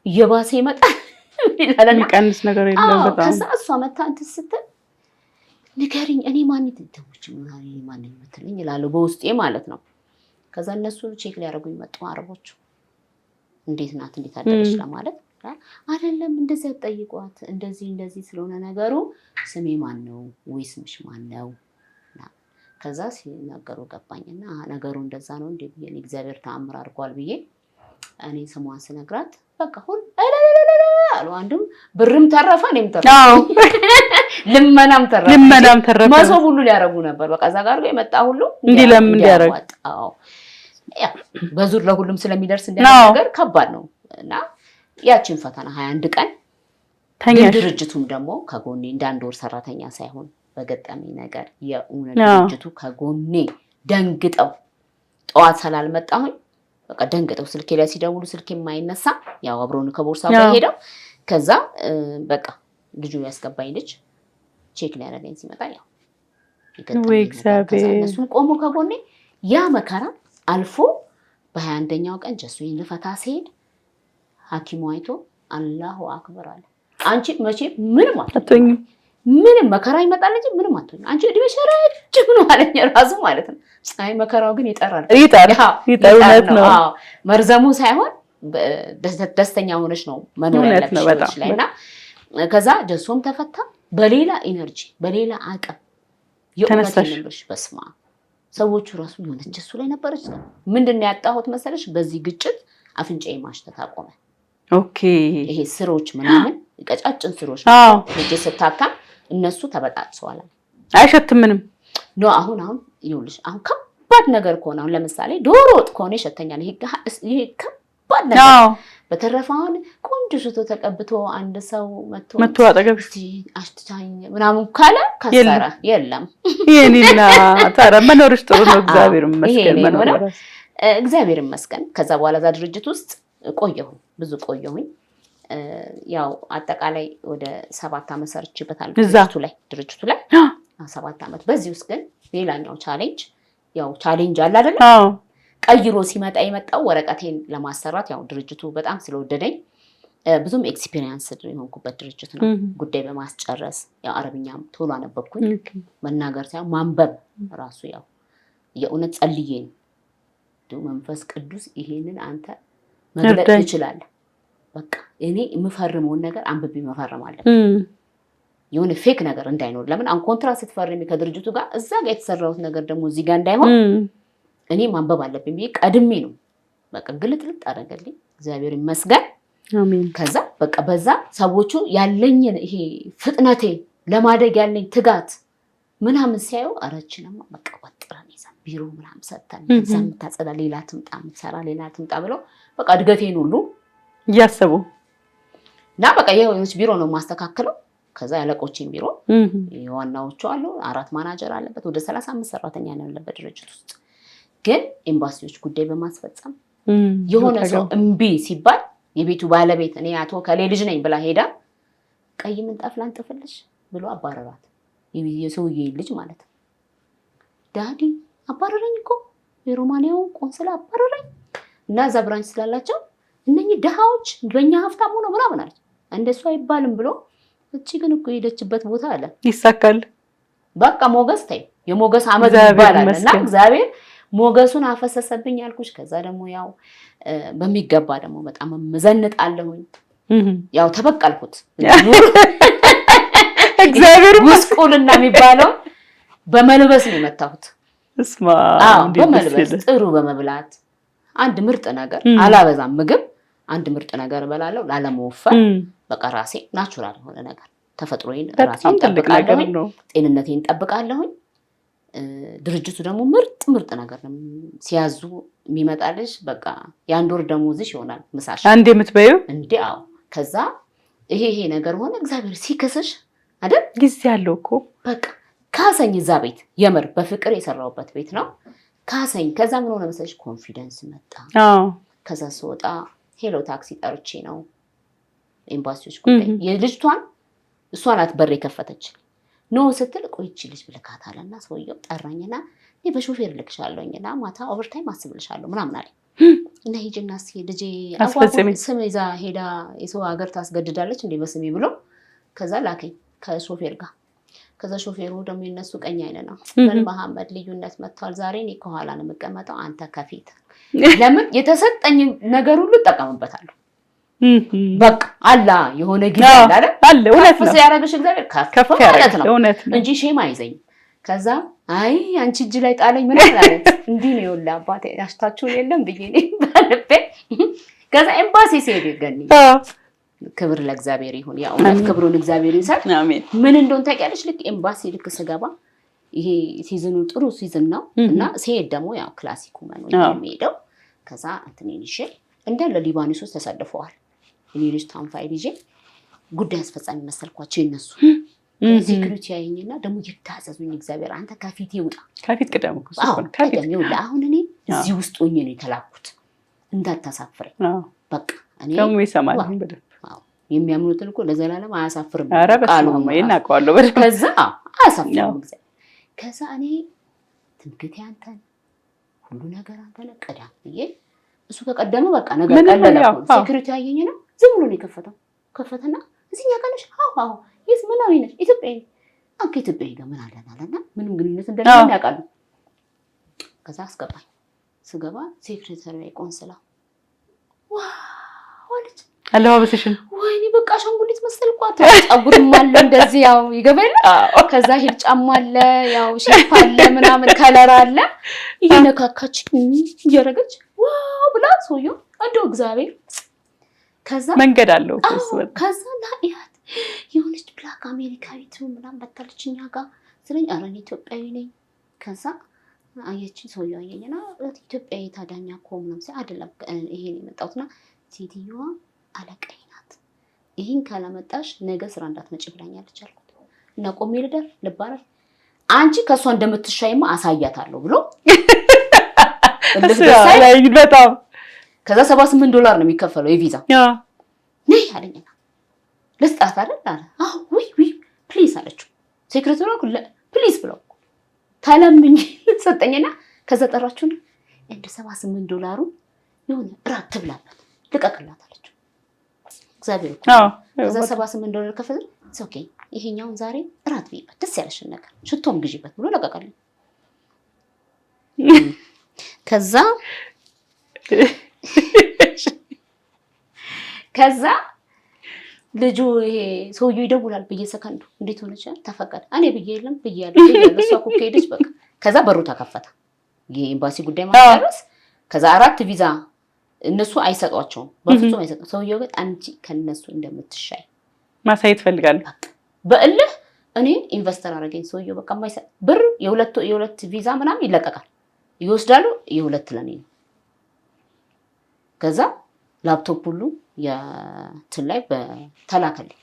እየባሰ ይመጣል ይላል የሚቀንስ ነገር የለም በጣም ከዛ እሷ መታ እንትን ስትል ንገሪኝ እኔ ማን ትተውች ማን የምትለኝ ይላሉ በውስጤ ማለት ነው ከዛ እነሱ ቼክ ሊያደርጉኝ መጡ አረቦቹ እንዴት ናት እንዴት አደረች ለማለት አይደለም እንደዚህ አትጠይቋት እንደዚህ ስለሆነ ነገሩ ስሜ ማን ነው ወይ ስምሽ ማን ነው ከዛ ሲናገሩ ገባኝና ነገሩ እንደዛ ነው እንዴ ብዬ እግዚአብሔር ተአምር አድርጓል ብዬ እኔ ስሟን ስነግራት በቃ ሁሉ አሉ አንዱም ብርም ተረፈ እኔም ተረፈ ልመናም ተረፈ ማሰብ ሁሉ ሊያረጉ ነበር በቃ እዛ ጋር የመጣ ሁሉ እንዲ ለምን እንዲያረግ ያ በዙር ለሁሉም ስለሚደርስ እንደነገር ከባድ ነው እና ያችን ፈተና 21 ቀን ተኛሽ። ድርጅቱም ደግሞ ከጎኔ እንዳንድ ወር ሰራተኛ ሳይሆን በገጠመኝ ነገር የእውነት ድርጅቱ ከጎኔ ደንግጠው ጠዋት ስላልመጣሁኝ በቃ ደንግጠው ስልኬ ላይ ሲደውሉ ስልኬ የማይነሳ ያው አብሮን ከቦርሳው ጋር ሄደው ከዛ በቃ ልጁ ያስገባኝ ልጅ ቼክ ሊያደርገኝ ሲመጣ ያው እነሱን ቆሞ ከጎኔ ያ መከራ አልፎ በ21ኛው ቀን ጀሱኝ ልፈታ ሲሄድ ሐኪሙ አይቶ አላሁ አክበር አለ። አንቺ መቼ ምንም አትሆኝም፣ ምንም መከራ ይመጣል እንጂ ምንም አትሆኝም፣ አንቺ እድሜሽ ረጅም ነው አለኝ ራሱ ማለት ነው። አይ መከራው ግን ይጠራል ነው። አዎ መርዘሙ ሳይሆን ደስተኛ ሆነሽ ነው መኖር ያለብሽ ላይና ከዛ ጀሱም ተፈታ በሌላ ኢነርጂ በሌላ አቅም የእውነት ነበር። በስማ ሰዎቹ ራሱ የሆነች ጀሱ ላይ ነበረች። ምንድነው ያጣሁት መሰለሽ? በዚህ ግጭት አፍንጫዬ ማሽተት አቆመ። ኦኬ ይሄ ስሮች ምናምን ቀጫጭን ስሮች ልጅ ስታካም እነሱ ተበጣጥሰዋል። አይሸትም ምንም ነው። አሁን ይኸውልሽ አሁን ከባድ ነገር ከሆነ አሁን ለምሳሌ ዶሮ ወጥ ከሆነ ይሸተኛል። ይሄ ከባድ ነገር በተረፈውን ቆንጆ ሽቶ ተቀብቶ አንድ ሰው መጥቶ አጠገብሽ አሽትታኝ ምናምን ካለ ከሰራ የለም የኔና ታዲያ መኖርሽ ጥሩ ነው። እግዚአብሔር ይመስገን መኖር እግዚአብሔር ይመስገን። ከዛ በኋላ እዛ ድርጅት ውስጥ ቆየሁኝ፣ ብዙ ቆየሁኝ። ያው አጠቃላይ ወደ 7 ዓመት ሰርቼበታለሁ ድርጅቱ ላይ 7 ዓመት። በዚህ ውስጥ ግን ሌላኛው ቻሌንጅ አለ አይደል? ቀይሮ ሲመጣ የመጣው ወረቀቴን ለማሰራት ያው ድርጅቱ በጣም ስለወደደኝ ብዙም ኤክስፒሪየንስ የሆንኩበት ድርጅት ነው። ጉዳይ በማስጨረስ ያው አረብኛም ቶሎ አነበብኩኝ። መናገር ሳይሆን ማንበብ ራሱ ያው የእውነት ጸልዬ ነው መንፈስ ቅዱስ ይሄንን አንተ መግለጥ ትችላለህ። በቃ እኔ የምፈርመውን ነገር አንብቤ መፈረም አለብኝ። የሆነ ፌክ ነገር እንዳይኖር። ለምን አሁን ኮንትራት ስትፈርሚ ከድርጅቱ ጋር እዛ ጋር የተሰራሁት ነገር ደግሞ እዚህ ጋር እንዳይሆን እኔ ማንበብ አለብኝ ብዬ ቀድሜ ነው በቃ ግልጥልጥ አደረገልኝ። እግዚአብሔር ይመስገን። አሜን። ከዛ በቃ በዛ ሰዎቹ ያለኝን ይሄ ፍጥነቴ ለማደግ ያለኝ ትጋት ምናምን ሲያዩ አረችንማ በቃ ወጥረን ይዘን ቢሮ ምናምን ሰጥተን እዛ የምታጸዳ ሌላ ትምጣ የምትሰራ ሌላ ትምጣ ብለው በቃ እድገቴን ሁሉ እያሰቡ እና በቃ የሆነች ቢሮ ነው የማስተካክለው። ከዛ ያለቆችን ቢሮ የዋናዎቹ አሉ 4 ማናጀር አለበት ወደ 35 ሰራተኛ ነው ያለበት ድርጅት ውስጥ። ግን ኤምባሲዎች ጉዳይ በማስፈጸም የሆነ ሰው እምቢ ሲባል የቤቱ ባለቤት እኔ አቶ ከሌ ልጅ ነኝ ብላ ሄዳ ቀይ ምንጣፍ ላንጥፍልሽ ብሎ አባረራት። የሰውዬ ልጅ ማለት ነው። ዳዲ አባረረኝ እኮ የሮማኒያው ቆንስላ አባረረኝ እና እዛ ብራንች ስላላቸው እነኚህ ድሃዎች በእኛ ሀብታም ሆነው ምናምን አለች። እንደሱ አይባልም ብሎ እቺ ግን እኮ የሄደችበት ቦታ አለ ይሳካል። በቃ ሞገስ ታይ የሞገስ አመት ይባላል እና እግዚአብሔር ሞገሱን አፈሰሰብኝ ያልኩሽ። ከዛ ደግሞ ያው በሚገባ ደግሞ በጣም መዘንጣለሁኝ። ያው ተበቀልኩት እግዚአብሔር ጉስቁልና የሚባለው በመልበስ ነው የመታሁት። በመልበስ ጥሩ በመብላት አንድ ምርጥ ነገር አላበዛም። ምግብ አንድ ምርጥ ነገር እበላለሁ ላለመወፈር። በቃ ራሴ ናቹራል የሆነ ነገር ተፈጥሮዬን ራሴን ጠብቃለሁ፣ ጤንነቴን ጠብቃለሁኝ። ድርጅቱ ደግሞ ምርጥ ነገር ነው ሲያዙ የሚመጣልሽ። በቃ የአንድ ወር ደሞዝሽ ይሆናል ምሳሽ አንዴ የምትበይው እንዴ? አዎ። ከዛ ይሄ ነገር ሆነ እግዚአብሔር ሲክስሽ አይደል? ጊዜ ያለው እኮ በቃ ካሰኝ። እዛ ቤት የምር በፍቅር የሰራሁበት ቤት ነው ካሰኝ። ከዛ ምን ሆነ መሰለሽ ኮንፊደንስ መጣ። ከዛ ስወጣ ሄሎ ታክሲ ጠርቼ ነው ኤምባሲዎች ጉዳይ የልጅቷን እሷ ናት በር የከፈተች ነው ስትል ቆይቺ ልጅ ብልካታለና ሰውየው ጠራኝና እኔ በሾፌር ልክሻለሁኝና ማታ ኦቨርታይም አስብልሻለሁ ምናምን አለኝ። እና ሂጂና እስኪ ልጄ ስም ይዛ ሄዳ የሰው ሀገር ታስገድዳለች እንዴ በስሜ ብሎ ከዛ ላከኝ ከሾፌር ጋር። ከዛ ሾፌሩ ደግሞ የነሱ ቀኝ አይነ ነው። መሐመድ ልዩነት መጥቷል ዛሬ እኔ ከኋላ ነው የምቀመጠው አንተ ከፊት። ለምን የተሰጠኝ ነገር ሁሉ እጠቀምበታለሁ። በቃ አላ የሆነ ጊዜ አለ እውነት ነው ያረጋሽ እግዚአብሔር ከፍ ማለት ነው እንጂ ሼም አይዘኝ። ከዛ አይ አንቺ እጅ ላይ ጣለኝ ምን ማለት እንዲህ ነው ይወላ አባቴ ያሽታችሁ የለም ብዬ ነኝ ባለቤ። ከዛ ኤምባሲ ሲሄድ ገኒ ክብር ለእግዚአብሔር ይሁን። ያው ክብሩን እግዚአብሔር ይሰጥ። አሜን። ምን እንደሆነ ታውቂያለሽ? ልክ ኤምባሲ ልክ ስገባ ይሄ ሲዝኑ ጥሩ ሲዝን ነው እና ሲሄድ ደግሞ ያው ክላሲኩ ነው የሚሄደው። ከዛ እንትኔን ይሽ እንዳለ ሊባኖሶች ተሰልፈዋል እኔ ልጅ ታንፋይል ይዤ ጉዳይ አስፈጻሚ መሰልኳቸው የነሱ ሴኩሪቲ ያየኝና ደግሞ ይታዘዙኝ እግዚአብሔር አንተ ከፊቴ ውጣ ከፊት ቅደም ከፊት ይውላ አሁን እኔ እዚህ ውስጥ ሆኜ ነው የተላኩት እንዳታሳፍረኝ በቃ እኔ ደግሞ ይሰማል በደንብ የሚያምኑትን እኮ ለዘላለም አያሳፍርም ቃሉ ነው ይናቀዋለሁ በደንብ ከዛ አያሳፍርም እግዚአብሔር ከዛ እኔ ትምክህቴ አንተ ሁሉ ነገር አንተ ነህ ቀዳም ብዬ እሱ ከቀደመ በቃ ነገር ቀለለ ሴኩሪቲ ያየኝና ዝም ብሎ ነው የከፈተው ከፈተና እዚህኛ ቀነሽ አዎ ይስ ምናዊ ነሽ ኢትዮጵያዊ አንተ ኢትዮጵያዊ ጋር ምን አለና ምንም ግንኙነት እንደሌለ ያውቃሉ ከዛ አስገባኝ ስገባ ሴክሬታሪ ላይ ቆንስላ ዋው አለች አለባበስሽን ወይኔ በቃ አሻንጉሊት መሰልኳት ጸጉርም አለ እንደዚህ ያው ይገበል ከዛ ሂል ጫማ አለ ያው ሼፕ አለ ምናምን ከለር አለ እየነካካች እየረገች ዋው ብላ ሰውዬው እንደው እግዚአብሔር ከዛ መንገድ አለው ከዛ ናያት የሆነች ብላክ አሜሪካዊት ምናምን በታለችኛ ጋር ስለኝ አረን ኢትዮጵያዊ ነኝ ከዛ አየችኝ ሰውዬው አየኝና ኢትዮጵያዊ ታዳኛ እኮ ምናምን ሲል አይደለም ይሄን የመጣሁትና ሴትዮዋ አለቃዬ ናት ይሄን ካላመጣሽ ነገ ስራ እንዳትመጪ ብላኛለች አልኩት እና ቆሜ ልደር ልባረር አንቺ ከሷ እንደምትሻይማ አሳያታለሁ ብሎ በጣም ከዛ $78 ነው የሚከፈለው የቪዛ ነይ አለኝና ልስጣት አይደል አለ አዎ ዊ ፕሊዝ አለችው ሴክሬታሪዋ ፕሊዝ ብለው ታለምኝ ሰጠኝና ከዛ ጠራችሁን እንደ $78 ይሁን ራት ትብላበት ልቀቅላት አለችው እግዚአብሔር ከዛ $78 ከፈለ ኦኬ ይሄኛውን ዛሬ ራት ቢበት ደስ ያለሽን ነገር ሽቶም ግዢበት ብሎ ለቀቀልኝ ከዛ ልጁ ይሄ ሰውዬው ይደውላል በየሰከንዱ እንዴት ሆነች ተፈቀደ እኔ ብዬለም ብያለሁ እሷ እኮ ሄደች በቃ ከዛ በሩ ተከፈተ የኤምባሲ ጉዳይ ማስተረስ ከዛ 4 ቪዛ እነሱ አይሰጧቸውም በፍጹም አይሰጡ ሰውዬው ግን አንቺ ከነሱ እንደምትሻይ ማሳየት ፈልጋል በእልህ እኔ ኢንቨስተር አረጋኝ ሰውዬው በቃ ማይሰጥ ብር የሁለት ቪዛ ምናምን ይለቀቃል ይወስዳሉ የሁለት ለኔ ከዛ ላፕቶፕ ሁሉ የትላይ በተላከልኝ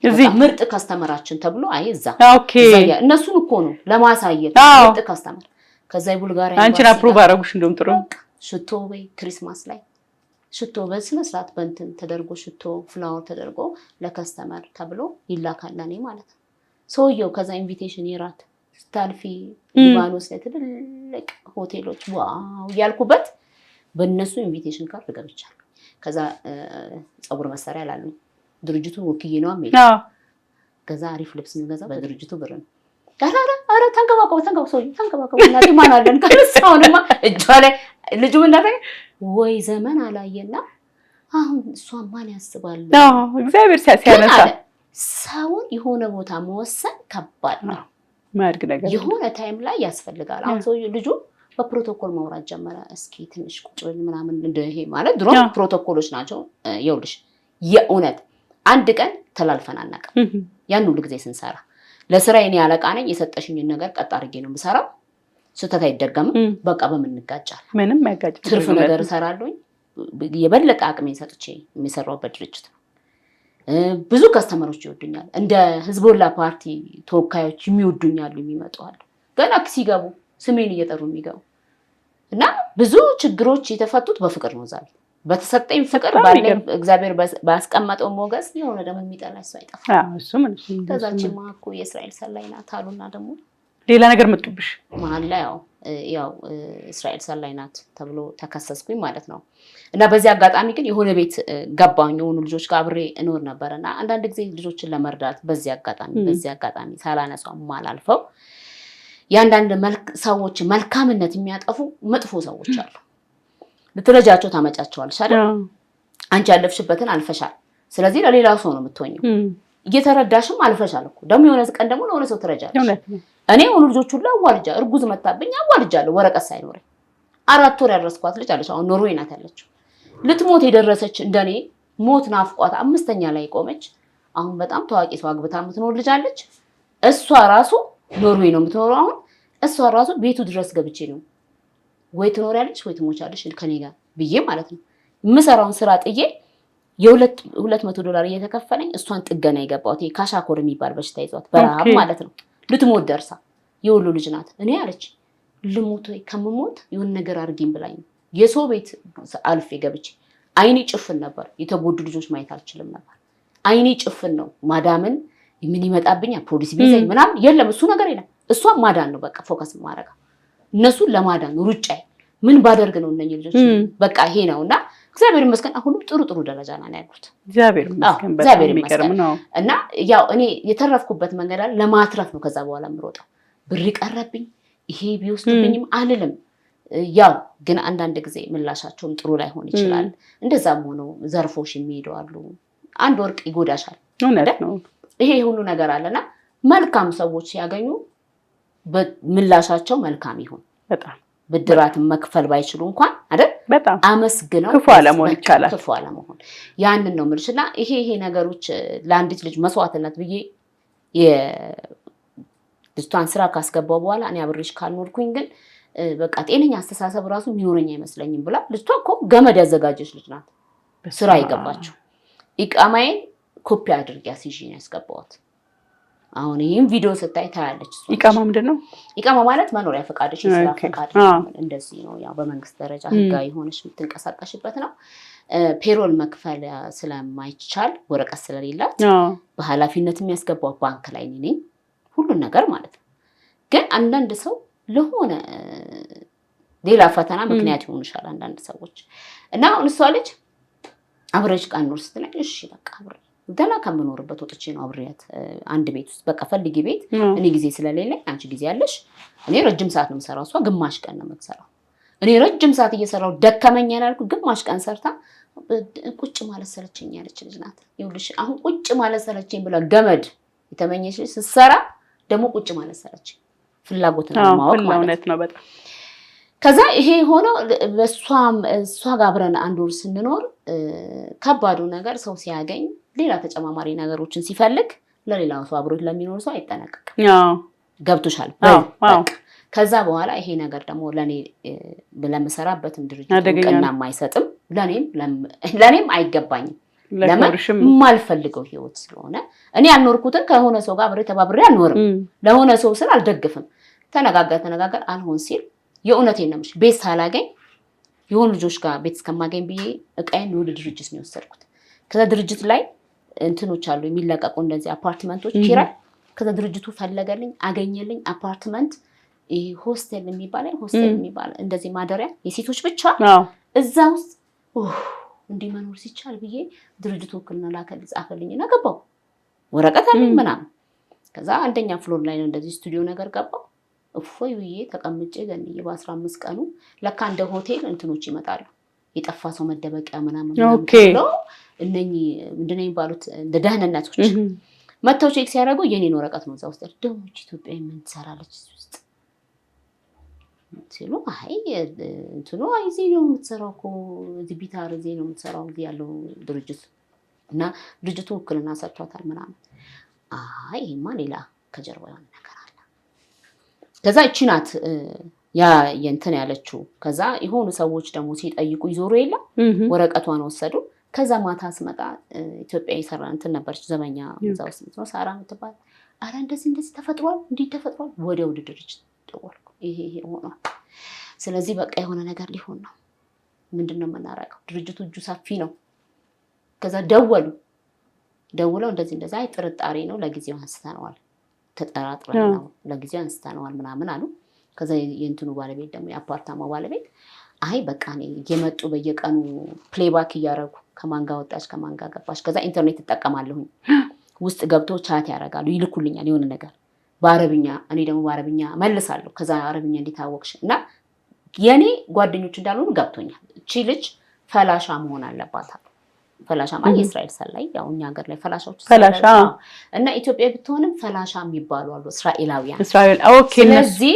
እዚህ ምርጥ ካስተመራችን ተብሎ አይዛ ኦኬ እነሱን እኮ ነው ለማሳየት ምርጥ ካስተመር ከዛ ይቡልጋሪያ አንቺን አፕሩቭ አረጉሽ እንደውም ጥሩ ሽቶ ወይ ክሪስማስ ላይ ሽቶ በስነ ስርዓት በእንትን ተደርጎ ሽቶ ፍላወር ተደርጎ ለካስተመር ተብሎ ይላካል ለኔ ማለት ነው ሰውየው ከዛ ኢንቪቴሽን ይራት ስታልፊ ሊባኖስ ላይ ትልልቅ ሆቴሎች ዋው ያልኩበት በእነሱ ኢንቪቴሽን ካርድ ገብቻለሁ ከዛ ጸጉር መሳሪያ አላሉ ድርጅቱ ወክዬ ነው አሜን ከዛ አሪፍ ልብስ የሚገዛ በድርጅቱ ብር ነው አረ ተንከባከቡ ሰው እናቴ ማን አለን ከነሳውንማ እጇ ላይ ልጁ እንደፈኝ ወይ ዘመን አላየና አሁን እሷን ማን ያስባል እግዚአብሔር ሲያነሳ ሰውን የሆነ ቦታ መወሰን ከባድ ነው ማድረግ ነገር የሆነ ታይም ላይ ያስፈልጋል አሁን ሰው ልጁ በፕሮቶኮል ማውራት ጀመረ እስኪ ትንሽ ቁጭ ብለን ምናምን እንደሄ ማለት ድሮ ፕሮቶኮሎች ናቸው ይኸውልሽ የእውነት አንድ ቀን ተላልፈን አናውቅም ያን ሁሉ ጊዜ ስንሰራ ለስራ የኔ አለቃ ነኝ የሰጠሽኝን ነገር ቀጥ አድርጌ ነው የምሰራው ስህተት አይደገምም በቃ በምን እንጋጫለን ምንም ያጋጭ ትርፍ ነገር እሰራለሁኝ የበለጠ አቅሜን ሰጥቼ የሚሰራውበት ድርጅት ነው ብዙ ከስተመሮች ይወዱኛል እንደ ህዝቦላ ፓርቲ ተወካዮች የሚወዱኛሉ የሚመጣዋል ገና ሲገቡ ስሜን እየጠሩ የሚገቡ እና ብዙ ችግሮች የተፈቱት በፍቅር ነው ዛሬ በተሰጠኝ ፍቅር ባለ እግዚአብሔር ባስቀመጠው ሞገስ የሆነ ደግሞ የሚጠላ ሰው አይጠፋም እሱ ምን ከዛችማ እኮ የእስራኤል ሰላይ ናት አሉና ደግሞ ሌላ ነገር መጥቶብሽ መሀል ላይ ያው እስራኤል ሰላይ ናት ተብሎ ተከሰስኩኝ ማለት ነው እና በዚህ አጋጣሚ ግን የሆነ ቤት ገባኝ የሆኑ ልጆች ጋር አብሬ እኖር ነበርና አንዳንድ ጊዜ ልጆችን ለመርዳት በዚህ አጋጣሚ ሳላነሳው ማላልፈው ያንዳንድ ሰዎች መልካምነት የሚያጠፉ መጥፎ ሰዎች አሉ ልትረጃቸው ታመጫቸዋለሽ አይደል አንቺ ያለፍሽበትን አልፈሻል ስለዚህ ለሌላ ሰው ነው የምትሆኚው እየተረዳሽም አልፈሻል እኮ ደግሞ የሆነ ቀን ደግሞ ለሆነ ሰው ትረጃለሽ እኔ ሁሉ ልጆች ሁሉ አዋልጃ እርጉዝ መጣብኝ አዋልጃለሁ ወረቀት ሳይኖረኝ 4 ወር ያረስኳት ልጅ አለች አሁን ኖርዌይ ናት ያለችው ልትሞት የደረሰች እንደኔ ሞት ናፍቋት 5ኛ ላይ ቆመች አሁን በጣም ታዋቂ ሰው አግብታ የምትኖር ልጅ አለች እሷ ራሱ ኖርዌይ ነው የምትኖረው አሁን እሷ ራሱ ቤቱ ድረስ ገብቼ ነው ወይ ትኖሪያለሽ ወይ ትሞቻለሽ ከኔ ጋር ብዬ ማለት ነው የምሰራውን ስራ ጥዬ $200 እየተከፈለኝ እሷን ጥገና የገባሁት ካሻኮር የሚባል በሽታ ይዟት በረሃብ ማለት ነው ልትሞት ደርሳ የወሎ ልጅ ናት። እኔ አለች ልሙት ወይ ከምሞት የሆነ ነገር አድርጊኝ ብላኝ የሰው ቤት አልፌ ገብቼ አይኔ ጭፍን ነበር። የተጎዱ ልጆች ማየት አልችልም ነበር። አይኔ ጭፍን ነው። ማዳምን ምን ይመጣብኛል ፖሊስ ቢዘኝ ምናምን የለም እሱ ነገር የለም። እሷ ማዳን ነው በቃ ፎከስ ማረጋ እነሱን ለማዳን ሩጫዬ ምን ባደርግ ነው እነኚህ ልጆች በቃ ይሄ ነውና እግዚአብሔር ይመስገን አሁንም ጥሩ ደረጃ ላይ ያሉት እግዚአብሔር ይመስገን። በጣም የሚገርም ነው። እና ያው እኔ የተረፍኩበት መንገድ አለ ለማትረፍ ነው ከዛ በኋላ የምሮጠው። ብር ቀረብኝ ይሄ ቢወስድብኝም አልልም። ያው ግን አንዳንድ ጊዜ ምላሻቸውም ጥሩ ላይሆን ይችላል። እንደዛም ሆኖ ዘርፎሽ የሚሄዱ አሉ። አንድ ወርቅ ይጎዳሻል። እውነት ነው። ይሄ ሁሉ ነገር አለና መልካም ሰዎች ሲያገኙ ምላሻቸው መልካም ይሁን። በጣም ብድራትን መክፈል ባይችሉ እንኳን አይደል በጣም አመስግነው ክፉ አለመሆን ይቻላል። ክፉ አለመሆን ያንን ነው የምልሽና ይሄ ነገሮች ለአንዲት ልጅ መስዋዕትነት ብዬ የልጅቷን ስራ ካስገባው በኋላ እኔ አብሬሽ ካልኖርኩኝ ግን በቃ ጤነኛ አስተሳሰብ ራሱ የሚኖረኝ አይመስለኝም ብላ ልጅቷ እኮ ገመድ ያዘጋጀች ልጅ ናት። ስራ ይገባችሁ ኢቃማዬን ኮፒ አድርጊ አስይዤ ነው ያስገባሁት። አሁን ይሄን ቪዲዮ ስታይ ታያለች። ኢቃማ ምንድነው? ኢቃማ ማለት መኖሪያ ፈቃድሽ የስራ ፈቃድ እንደዚህ ነው። ያው በመንግስት ደረጃ ህጋዊ ሆነሽ የምትንቀሳቀሽበት ነው። ፔሮል መክፈል ስለማይቻል ወረቀት ስለሌላት በኃላፊነት የሚያስገባው ባንክ ላይ ነኝ ሁሉን ነገር ማለት ነው። ግን አንዳንድ ሰው ለሆነ ሌላ ፈተና ምክንያት ይሆንሻል አንዳንድ ሰዎች እና አሁን እሷ ልጅ አብረሽ ቃል ኖር ስትለኝ እሺ በቃ አብሬ ገና ከምኖርበት ወጥቼ ነው አብሬያት አንድ ቤት ውስጥ በቃ ፈልጊ ቤት እኔ ጊዜ ስለሌለኝ አንቺ ጊዜ ያለሽ እኔ ረጅም ሰዓት ነው የምሰራው እሷ ግማሽ ቀን ነው የምትሰራው እኔ ረጅም ሰዓት እየሰራው ደከመኝ ያላልኩ ግማሽ ቀን ሰርታ ቁጭ ማለት ሰለቸኝ ያለች ልጅ ናት። ይኸውልሽ አሁን ቁጭ ማለት ሰለቸኝ ብላ ገመድ የተመኘሽ ስትሰራ ደግሞ ቁጭ ማለት ሰለቸኝ ፍላጎትን ማወቅ ማለት ነው በጣም ከዛ ይሄ ሆኖ እሷ ጋር አብረን አንድ ወር ስንኖር ከባዱ ነገር ሰው ሲያገኝ ሌላ ተጨማማሪ ነገሮችን ሲፈልግ ለሌላው ሰው አብሮት ለሚኖር ሰው አይጠነቀቅም። ገብቶሻል? ከዛ በኋላ ይሄ ነገር ደግሞ ለምሰራበትም ድርጅት እውቅናም አይሰጥም፣ ለኔም አይገባኝም። ለምን የማልፈልገው ህይወት ስለሆነ እኔ ያልኖርኩትን ከሆነ ሰው ጋር አብሬ ተባብሬ አልኖርም። ለሆነ ሰው ስል አልደግፍም። ተነጋገር አልሆን ሲል የእውነቴን ነው የምልሽ ቤት ሳላገኝ የሆኑ ልጆች ጋር ቤት እስከማገኝ ብዬ እቃዬን ወደ ድርጅት ነው የወሰድኩት። ከዛ ድርጅት ላይ እንትኖች አሉ የሚለቀቁ እንደዚህ አፓርትመንቶች ኪራይ። ከዛ ድርጅቱ ፈለገልኝ አገኘልኝ አፓርትመንት ሆስቴል የሚባል እንደዚህ ማደሪያ የሴቶች ብቻ እዛ ውስጥ እንዲህ መኖር ሲቻል ብዬ ድርጅቱ ወክልና ላከልኝ ጻፈልኝና ገባሁ። ወረቀት አለኝ ምናምን። ከዛ አንደኛ ፍሎር ላይ ነው እንደዚህ ስቱዲዮ ነገር ገባሁ። እፎይ ብዬ ተቀምጬ ገንዬ በ15 ቀኑ ለካ እንደ ሆቴል እንትኖች ይመጣሉ የጠፋ ሰው መደበቂያ ምናምን ነው እነኚህ ምንድነው የሚባሉት እንደ ደህንነቶች መተው ቼክ ሲያደርጉ የኔን ወረቀት ነው እዛ ውስጥ ደግሞ ኢትዮጵያ ምን ትሰራለች ውስጥ ሲሉ አይ እንትኑ እዚህ ነው የምትሰራው እኮ እዚህ ቢታር እዚህ ነው የምትሰራው እዚህ ያለው ድርጅት እና ድርጅቱ ውክልና ሰጥቷታል ምናምን። አይ ይሄማ ሌላ ከጀርባ ያለ ነገር አለ። ከዛ እቺ ናት ያ የእንትን ያለችው። ከዛ የሆኑ ሰዎች ደግሞ ሲጠይቁ ይዞሩ የለ ወረቀቷን ወሰዱ። ከዛ ማታ ስመጣ ኢትዮጵያ ይሰራ እንትን ነበርች ዘበኛ እዛ ውስጥ ነው ሳራ የምትባል አረ እንደዚህ ተፈጥሯል እንዴ ተፈጥሯል። ወዲያው ድርጅት ደወልኩ ይሄ ሆኗል። ስለዚህ በቃ የሆነ ነገር ሊሆን ነው። ምንድነው የምናረጋው? ድርጅቱ እጁ ሰፊ ነው። ከዛ ደውለው እንደዚህ አይ ጥርጣሬ ነው ለጊዜው አንስተነዋል ተጠራጥረን ነው ለጊዜው አንስተነዋል ምናምን አሉ። ከዛ የእንትኑ ባለቤት ደግሞ የአፓርታማው ባለቤት አይ በቃ እኔ እየመጡ በየቀኑ ፕሌይባክ እያደረጉ ከማን ጋር ወጣች ከማን ጋር ገባች። ከዛ ኢንተርኔት እጠቀማለሁኝ ውስጥ ገብቶ ቻት ያደርጋሉ ይልኩልኛል የሆነ ነገር በአረብኛ እኔ ደግሞ በአረብኛ መልሳለሁ። ከዛ አረብኛ እንዲታወቅሽ እና የኔ ጓደኞች እንዳልሆኑ ገብቶኛል። እቺ ልጅ ፈላሻ መሆን አለባት። ፈላሻ ማለት የእስራኤል ሰላይ ያው እኛ ሀገር ላይ ፈላሻዎች እና ኢትዮጵያ ብትሆንም ፈላሻ የሚባሉ አሉ እስራኤላውያን። ኦኬ ስለዚህ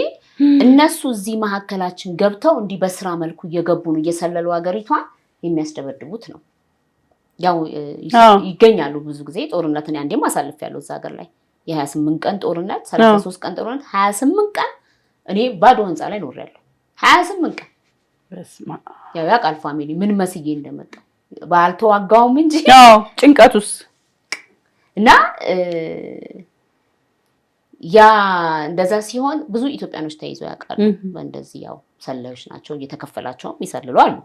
እነሱ እዚህ መሀከላችን ገብተው እንዲህ በስራ መልኩ እየገቡ ነው እየሰለሉ ሀገሪቷን የሚያስደበድቡት ነው። ያው ይገኛሉ ብዙ ጊዜ ጦርነትን አንዴም አሳልፌያለሁ እዛ ሀገር ላይ የ28 ቀን ጦርነት 33 ቀን ጦርነት 28 ቀን እኔ ባዶ ህንፃ ላይ ኖሬያለሁ 28 ቀን። ያው ያውቃል ፋሚሊ ምን መስዬ እንደመጣሁ ባልተዋጋውም እንጂ ጭንቀቱስ እና ያ እንደዛ ሲሆን ብዙ ኢትዮጵያኖች ተይዘው ያውቃሉ። በእንደዚህ ያው ሰላዮች ናቸው እየተከፈላቸውም ይሰልሉ አሉ።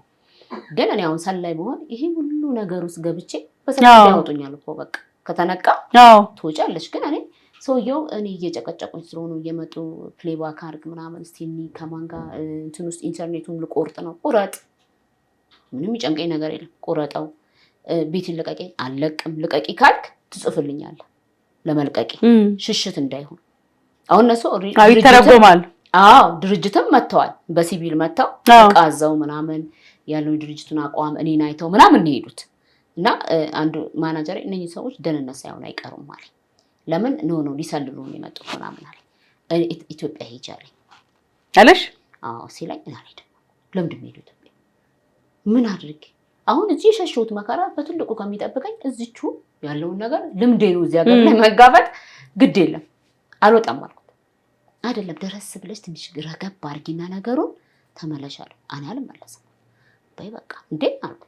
ግን እኔ አሁን ሰላይ ብሆን ይሄ ሁሉ ነገር ውስጥ ገብቼ በሰላም ያወጡኛል እኮ በቃ ከተነቃ ትወጫለሽ። ግን እኔ ሰውየው እኔ እየጨቀጨቁኝ ስለሆኑ እየመጡ ፕሌይባክ አድርግ ምናምን እስቲ ከማን ጋር እንትን ውስጥ ኢንተርኔቱን ልቆርጥ ነው። ቁረጥ፣ ምንም ይጨንቀኝ ነገር የለም። ቁረጠው፣ ቤትን ልቀቂ። አልለቅም። ልቀቂ ካልክ ትጽፍልኛለህ ለመልቀቂ ሽሽት እንዳይሆን። አሁን እነሱ ይተረጎማል። ድርጅትም መጥተዋል። በሲቪል መጥተው ቃዛው ምናምን ያለው ድርጅቱን አቋም እኔን አይተው ምናምን ሄዱት እና አንዱ ማናጀር እነኚህ ሰዎች ደህንነት ሳይሆን አይቀሩም ማለት ለምን ነው ሊሰልሉ ነው የመጡት ምናምን አለ። ኢትዮጵያ ሄጃለኝ አለሽ? ሲለኝ አልሄድም። ለምንድን ነው ኢትዮጵያ ምን አድርጌ አሁን እዚህ የሸሽሁት መከራ በትልቁ ከሚጠብቀኝ እዚቹ ያለውን ነገር ልምዴ ነው። እዚህ ሀገር ላይ መጋፈጥ ግድ የለም አልወጣም አልኩት። አይደለም ደረስ ብለሽ ትንሽ ረገብ አድርጊና ነገሩን ተመለሻለሁ። እኔ አልመለስም። በይ በቃ እንዴ አልኩ።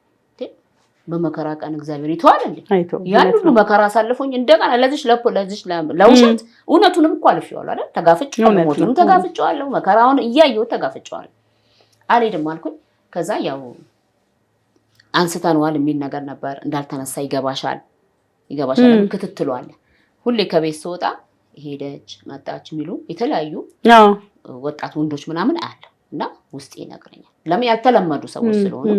በመከራ ቀን እግዚአብሔር ይተዋል እንዴ? ያን ሁሉ መከራ አሳልፎኝ እንደገና ለዚሽ ለውሸት እውነቱንም እኮ አልፌዋለሁ አይደል? ተጋፍጬዋለሁ፣ ሞቱንም ተጋፍጬዋለሁ፣ መከራውን እያየሁ ተጋፍጬዋለሁ። አልሄድም አልኩኝ። ከዛ ያው አንስተነዋል የሚል ነገር ነበር። እንዳልተነሳ ይገባሻል ክትትሉ አለ። ሁሌ ከቤት ስወጣ ሄደች መጣች የሚሉ የተለያዩ ወጣት ወንዶች ምናምን አያለሁ እና ውስጤ ይነግረኛል። ለምን ያልተለመዱ ሰዎች ስለሆኑ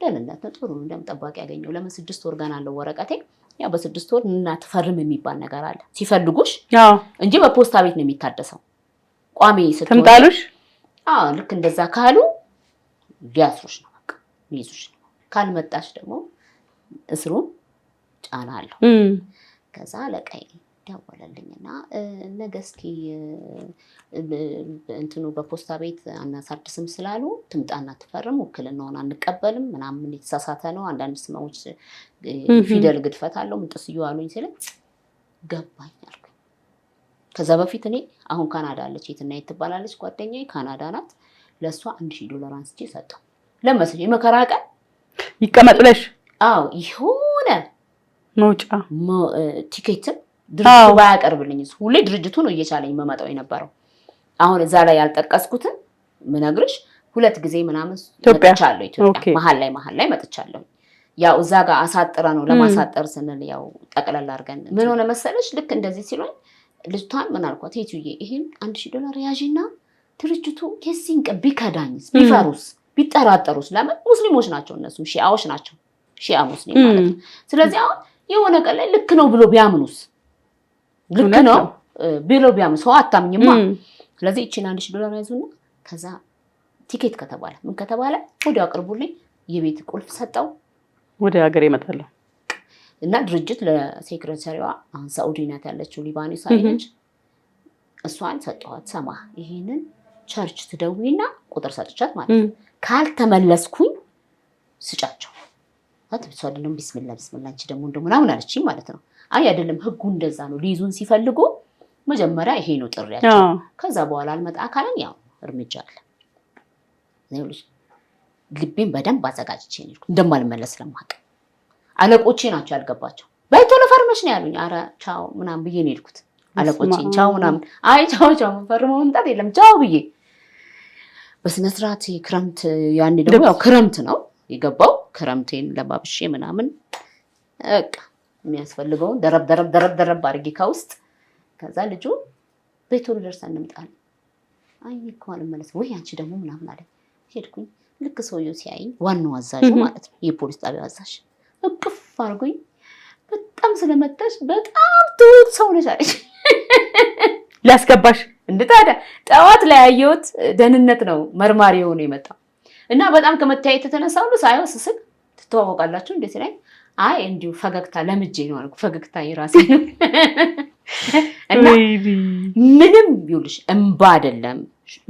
ደህንነት ነው ጥሩ ነው። እንደም ጠባቂ ያገኘው ለምን 6 ወር ገና አለው ወረቀቴ። ያው በ6 ወር እናትፈርም የሚባል ነገር አለ ሲፈልጉሽ እንጂ በፖስታ ቤት ነው የሚታደሰው። ቋሚ ትምጣሉሽ። ልክ እንደዛ ካሉ ሊያስሩሽ ነው በቃ ሊይዙሽ ነው። ካልመጣሽ ደግሞ እስሩ ጫና አለው። ከዛ አለቃዬ ደወለልኝና ነገ እስኪ እንትኑ በፖስታ ቤት አናሳድስም ስላሉ ትምጣና ትፈርም፣ ውክልናውን አንቀበልም ምናምን የተሳሳተ ነው፣ አንዳንድ ስሞች ፊደል ግድፈት አለው ምንጥስዩ አሉኝ ሲለኝ ገባኝ አልኩኝ። ከዛ በፊት እኔ አሁን ካናዳ አለች የትና የት ትባላለች ጓደኛዬ ካናዳ ናት። ለእሷ $1000 አንስቼ ሰጠው። ለመስል የመከራ ቀን ይቀመጥለሽ ይሆነ መውጫ ቲኬትም ድርጅቱ ባያቀርብልኝ ሁሌ ድርጅቱ ነው እየቻለኝ መመጣው የነበረው። አሁን እዛ ላይ ያልጠቀስኩትን ምነግርሽ 2 ጊዜ ምናምን መጥቻለሁ ኢትዮጵያ መሀል ላይ መጥቻለሁ። ያው እዛ ጋር አሳጥራ ነው ለማሳጠር ስንል ያው ጠቅላላ አድርገን ምን ሆነ መሰለሽ ልክ እንደዚህ ሲሉኝ ልጅቷን ምን አልኳት ሄቱዬ ይሄን $1000 ያዢና ድርጅቱ ከሲንቀ ቢከዳኝስ ቢፈሩስ ቢጠራጠሩስ ለምን ሙስሊሞች ናቸው እነሱ ሺአዎች ናቸው ሺአ ሙስሊም ማለት ነው። ስለዚህ አሁን የሆነ ቀን ላይ ልክ ነው ብሎ ቢያምኑስ ልክ ነው ብሎ ቢያምኑ ሰው አታምኝማ። ስለዚህ እቺን $1000 ያዙና ከዛ ቲኬት ከተባለ ምን ከተባለ ወዲያው አቅርቡልኝ የቤት ቁልፍ ሰጠው ወደ ሀገር ይመጣል እና ድርጅት ለሴክሬታሪዋ አሁን ሳኡዲ ናት ያለችው ሊባኖስ አይነች እሷን ሰጠዋት። ሰማ ይሄንን ቸርች ትደውይና ቁጥር ሰጥቻት ማለት ነው ካልተመለስኩኝ ስጫቸው አትብሷልንም ቢስሚላ አንቺ ደግሞ እንደምናምን አለችኝ ማለት ነው። አይ አይደለም ህጉ እንደዛ ነው። ሊይዙን ሲፈልጉ መጀመሪያ ይሄ ነው ጥሪያቸው። ከዛ በኋላ አልመጣ ካለን ያው እርምጃ አለ። ዘይልሽ ልቤን በደንብ አዘጋጅቼ ነው እንደማልመለስ ለማቅ አለቆቼ ናቸው ያልገባቸው። በይቶሎ ፈርመሽ ነው ያሉኝ። አረ ቻው ምናምን ብዬ ነው የሄድኩት። አለቆቼ ቻው ምናምን አይ ቻው ፈርመው መምጣት የለም ቻው ብዬ በስነ ስርዓት ክረምት ያኔ ደግሞ ያው ክረምት ነው የገባው። ክረምቴን ለባብሼ ምናምን በቃ የሚያስፈልገውን ደረብ አድርጌ ከውስጥ ከዛ ልጁ ቤቱን ደርሰን እንምጣለን። አይ እኮ አልመለስም ወይ አንቺ ደግሞ ምናምን አለ። ሄድኩኝ። ልክ ሰውየው ሲያይኝ ዋናው አዛዥ ማለት ነው የፖሊስ ጣቢያ አዛዥ እቅፍ አድርጎኝ በጣም ስለመጣሽ በጣም ትሁት ሰው ነሽ አለች። ሊያስገባሽ እንደ ታዲያ ጠዋት ላይ ያየሁት ደህንነት ነው መርማሪ ሆኖ የመጣው እና በጣም ከመታየት የተነሳው ነው ሳይሆን ስስቅ ትተዋወቃላችሁ እንዴት ላይ አይ እንዲሁ ፈገግታ ለምጄ ነው አልኩ። ፈገግታ የራሴ ነው እና ምንም ይኸውልሽ እንባ አይደለም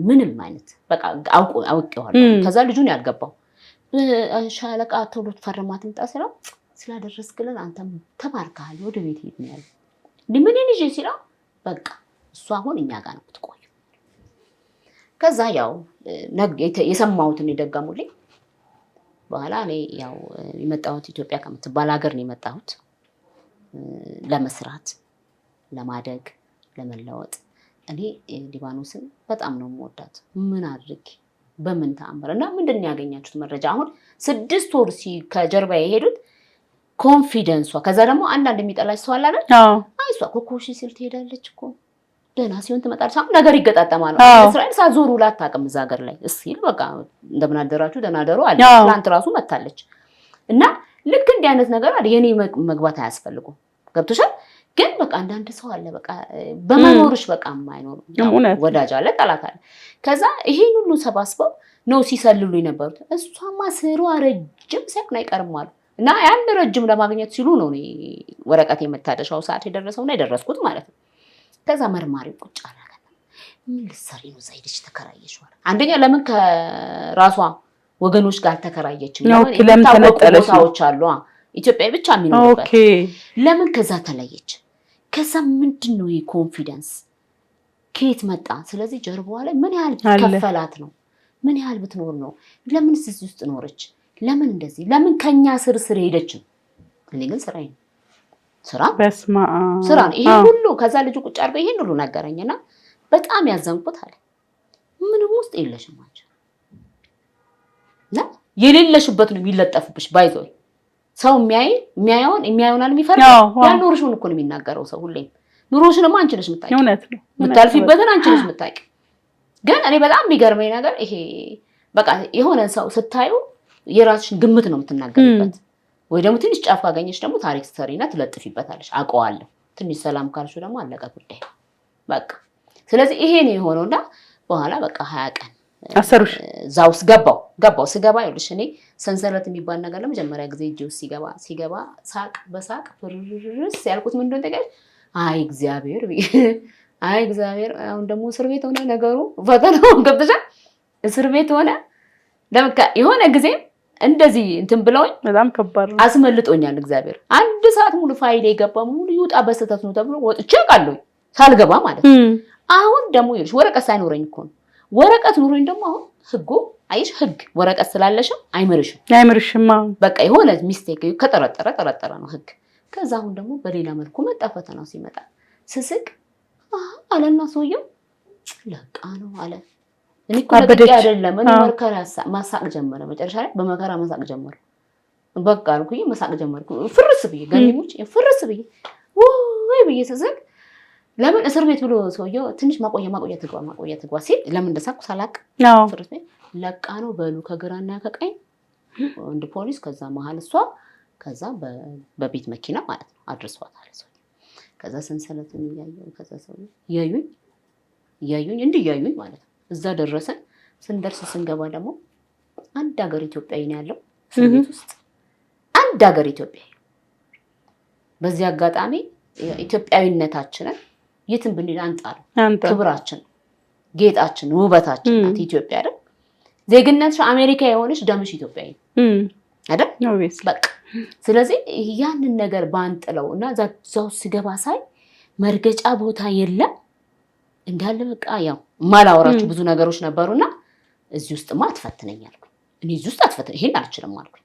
ምንም አይነት በቃ አውቄዋለሁ። ከዛ ልጁን ያልገባው ሻለቃ ቶሎ ፈርማት ምጣ ስለው ስላደረስክልን አንተም ተባርከሃል ወደ ቤት ሄድ ነው ያለው። ምን ይዤ ሲለው በቃ እሱ አሁን እኛ ጋር ነው የምትቆየው። ከዛ ያው የሰማሁትን የደገሙልኝ በኋላ እኔ ያው የመጣሁት ኢትዮጵያ ከምትባል ሀገር ነው የመጣሁት ለመስራት፣ ለማደግ፣ ለመለወጥ። እኔ ሊባኖስን በጣም ነው የምወዳት። ምን አድርግ በምን ተአምር እና ምንድን ነው ያገኛችሁት መረጃ? አሁን 6 ወር ከጀርባ የሄዱት ኮንፊደንሷ። ከዛ ደግሞ አንዳንድ የሚጠላች ሰው አለ አይደል? አይ እሷ እኮ ኮሽ ሲል ትሄዳለች እኮ ደህና ሲሆን ትመጣለች። አሁን ነገር ይገጣጠማል። እስራኤል ሳትዞሩ ላታውቅም እዛ ሀገር ላይ እስኪል በቃ እንደምን አደራችሁ ደህና ደሩ አለ። ትናንት ራሱ መታለች እና ልክ እንዲህ አይነት ነገር አለ። የኔ መግባት አያስፈልጉም። ገብቶሻል? ግን በቃ አንዳንድ ሰው አለ በቃ በመኖርሽ በቃ የማይኖር ወዳጅ አለ፣ ጠላት አለ። ከዛ ይሄን ሁሉ ሰባስበው ነው ሲሰልሉ የነበሩት። እሷማ ስሯ ረጅም ሳይሆን አይቀርም አሉ እና ያን ረጅም ለማግኘት ሲሉ ነው ወረቀት የመታደሻው ሰዓት የደረሰውና የደረስኩት ማለት ነው። ከዛ መርማሪው ቁጭ አላለ። ምን ልትሰሪ ነው እዛ ሄደሽ ተከራየሽ? አንደኛ ለምን ከራሷ ወገኖች ጋር ተከራየችም? ለምን ተነጠለች? ቦታዎች አሉ ኢትዮጵያ ብቻ የሚኖርበት። ለምን ከዛ ተለየች? ከዛ ምንድነው ይሄ ኮንፊደንስ ከየት መጣ? ስለዚህ ጀርባዋ ላይ ምን ያህል ከፈላት ነው? ምን ያህል ብትኖር ነው? ለምን እዚህ ውስጥ ኖረች? ለምን እንደዚህ? ለምን ከኛ ስር ሄደች? እኔ ግን ስራዬ ነው ስራ ስራ ነው ይሄ ሁሉ። ከዛ ልጁ ቁጭ አድርጎ ይሄን ሁሉ ነገረኝና በጣም ያዘንኩት አለ ምንም ውስጥ የለሽም አንቺ እና የሌለሽበት ነው የሚለጠፍብሽ። ባይዞይ ሰው የሚያየውን የሚፈርደው ያልኖርሽውን እኮ ነው የሚናገረው ሰው ሁሌም። ኑሮሽንማ አንቺ ነሽ የምታውቂው፣ እውነት ነው የምታልፊበትን አንቺ ነሽ የምታውቂው። ግን እኔ በጣም የሚገርመኝ ነገር ይሄ በቃ የሆነ ሰው ስታዩ የራስሽን ግምት ነው የምትናገሪበት። ወይ ደግሞ ትንሽ ጫፍ ካገኘሽ ደግሞ ታሪክ ስተሪና ትለጥፊበታለሽ። አውቀዋለሁ ትንሽ ሰላም ካልሽ ደግሞ አለቀ ጉዳይ በቃ። ስለዚህ ይሄ ነው የሆነውና በኋላ በቃ 20 ቀን አሰሩሽ። እዛው ውስጥ ገባው። ስገባ ይኸውልሽ እኔ ሰንሰለት የሚባል ነገር ለመጀመሪያ ጊዜ እጄ ውስጥ ሲገባ ሳቅ በሳቅ ፍርርስ ያልኩት ምን እንደሆነ ተቀበል። አይ እግዚአብሔር አሁን ደግሞ እስር ቤት ሆነ ነገሩ። ፈተናው ገብተሻል። እስር ቤት ሆነ ለምካ የሆነ ጊዜ እንደዚህ እንትን ብለውኝ በጣም ከባድ ነው። አስመልጦኛል እግዚአብሔር። 1 ሰዓት ሙሉ ፋይል የገባ ሙሉ ይውጣ በስተት ነው ተብሎ ወጥቼ ቃለሁ ሳልገባ ማለት ነው። አሁን ደግሞ ይኸውልሽ ወረቀት ሳይኖረኝ እኮ ነው። ወረቀት ኑሮኝ ደግሞ አሁን ህጉ አይሽ ህግ ወረቀት ስላለሽም አይምርሽም። በቃ የሆነ ሚስቴክ ከጠረጠረ ነው ህግ። ከዛ አሁን ደግሞ በሌላ መልኩ መጣ ፈተናው ሲመጣ ስስቅ አለና ሰውየው ለቃ ነው አለ። እኔ እኮ ለጥቂ አይደለም እኔ መከራ ማሳቅ ጀመረ። መጨረሻ ላይ በመከራ ማሳቅ ጀመረ። በቃ አልኩኝ ማሳቅ ጀመርኩ። ፍርስ ብዬ ገኒሞች ፍርስ ብዬ ወይ ብዬ ስስቅ ለምን እስር ቤት ብሎ ሰውየው ትንሽ ማቆያ ትግባ ሲል ለምን እንደሳኩ ሳላቅ ፍርስ ብዬ ለቃ ነው በሉ ከግራና ከቀኝ ወንድ ፖሊስ ከዛ መሀል እሷ ከዛ በቤት መኪና ማለት ነው አድርሷታል። ከዛ ሰንሰለቱን ያያዩ ከዛ ሰውየው ያዩኝ እንዲያዩኝ ማለት ነው። እዛ ደረሰን። ስንደርስ ስንገባ ደግሞ አንድ ሀገር ኢትዮጵያዊ ነው ያለው እስር ቤት ውስጥ አንድ ሀገር ኢትዮጵያዊ። በዚህ አጋጣሚ ኢትዮጵያዊነታችንን የትም ብንል አንጣለው። ክብራችን፣ ጌጣችን፣ ውበታችን ናት ኢትዮጵያ አይደል? ዜግነትሽ አሜሪካ የሆነሽ ደምሽ ኢትዮጵያዊ አይደል? በቃ ስለዚህ ያንን ነገር ባንጥለው እና እዛው ስገባ ሳይ መርገጫ ቦታ የለም እንዳለ በቃ ያው ማላወራችሁ ብዙ ነገሮች ነበሩና እዚህ ውስጥማ አትፈትነኝ አልኩኝ። እኔ እዚህ ውስጥ አትፈትነኝ ይሄን አልችልም አልኩኝ።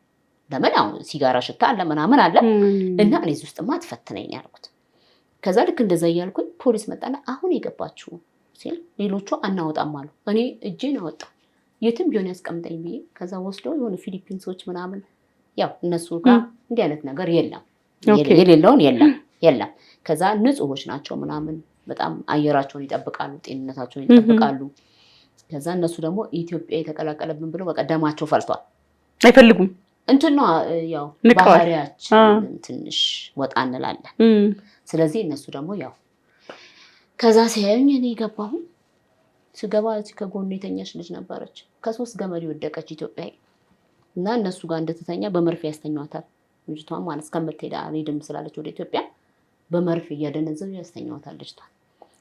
ለምን ያው ሲጋራ ሽታ አለ ምናምን አለ እና እኔ እዚህ ውስጥማ አትፈትነኝ ያልኩት። ከዛ ልክ እንደዛ እያልኩኝ ፖሊስ መጣና አሁን የገባችሁ ሲል ሌሎቹ አናወጣም አሉ። እኔ እጄን አወጣሁ የትም ቢሆን ያስቀምጠኝ ብዬ ከዛ ወስደው የሆነ ፊሊፒንሶች ምናምን ያው እነሱ ጋር እንዲህ አይነት ነገር የለም የሌለውን የለም። ከዛ ንጹሆች ናቸው ምናምን በጣም አየራቸውን ይጠብቃሉ፣ ጤንነታቸውን ይጠብቃሉ። ከዛ እነሱ ደግሞ ኢትዮጵያ የተቀላቀለብን ብለው በቃ ደማቸው ፈልቷል። አይፈልጉም እንትና ያው ባህሪያችን ትንሽ ወጣ እንላለን። ስለዚህ እነሱ ደግሞ ያው ከዛ ሲያዩኝ እኔ ገባሁ። ስገባ ከጎኑ የተኛች ልጅ ነበረች ከ3 ገመድ የወደቀች ኢትዮጵያዊ እና እነሱ ጋር እንደተተኛ በመርፌ ያስተኛዋታል። ልጅቷን ማለት እስከምትሄድ አልሄድም ስላለች ወደ ኢትዮጵያ በመርፌ እያደነዘዙ ያስተኛዋታል ልጅቷን።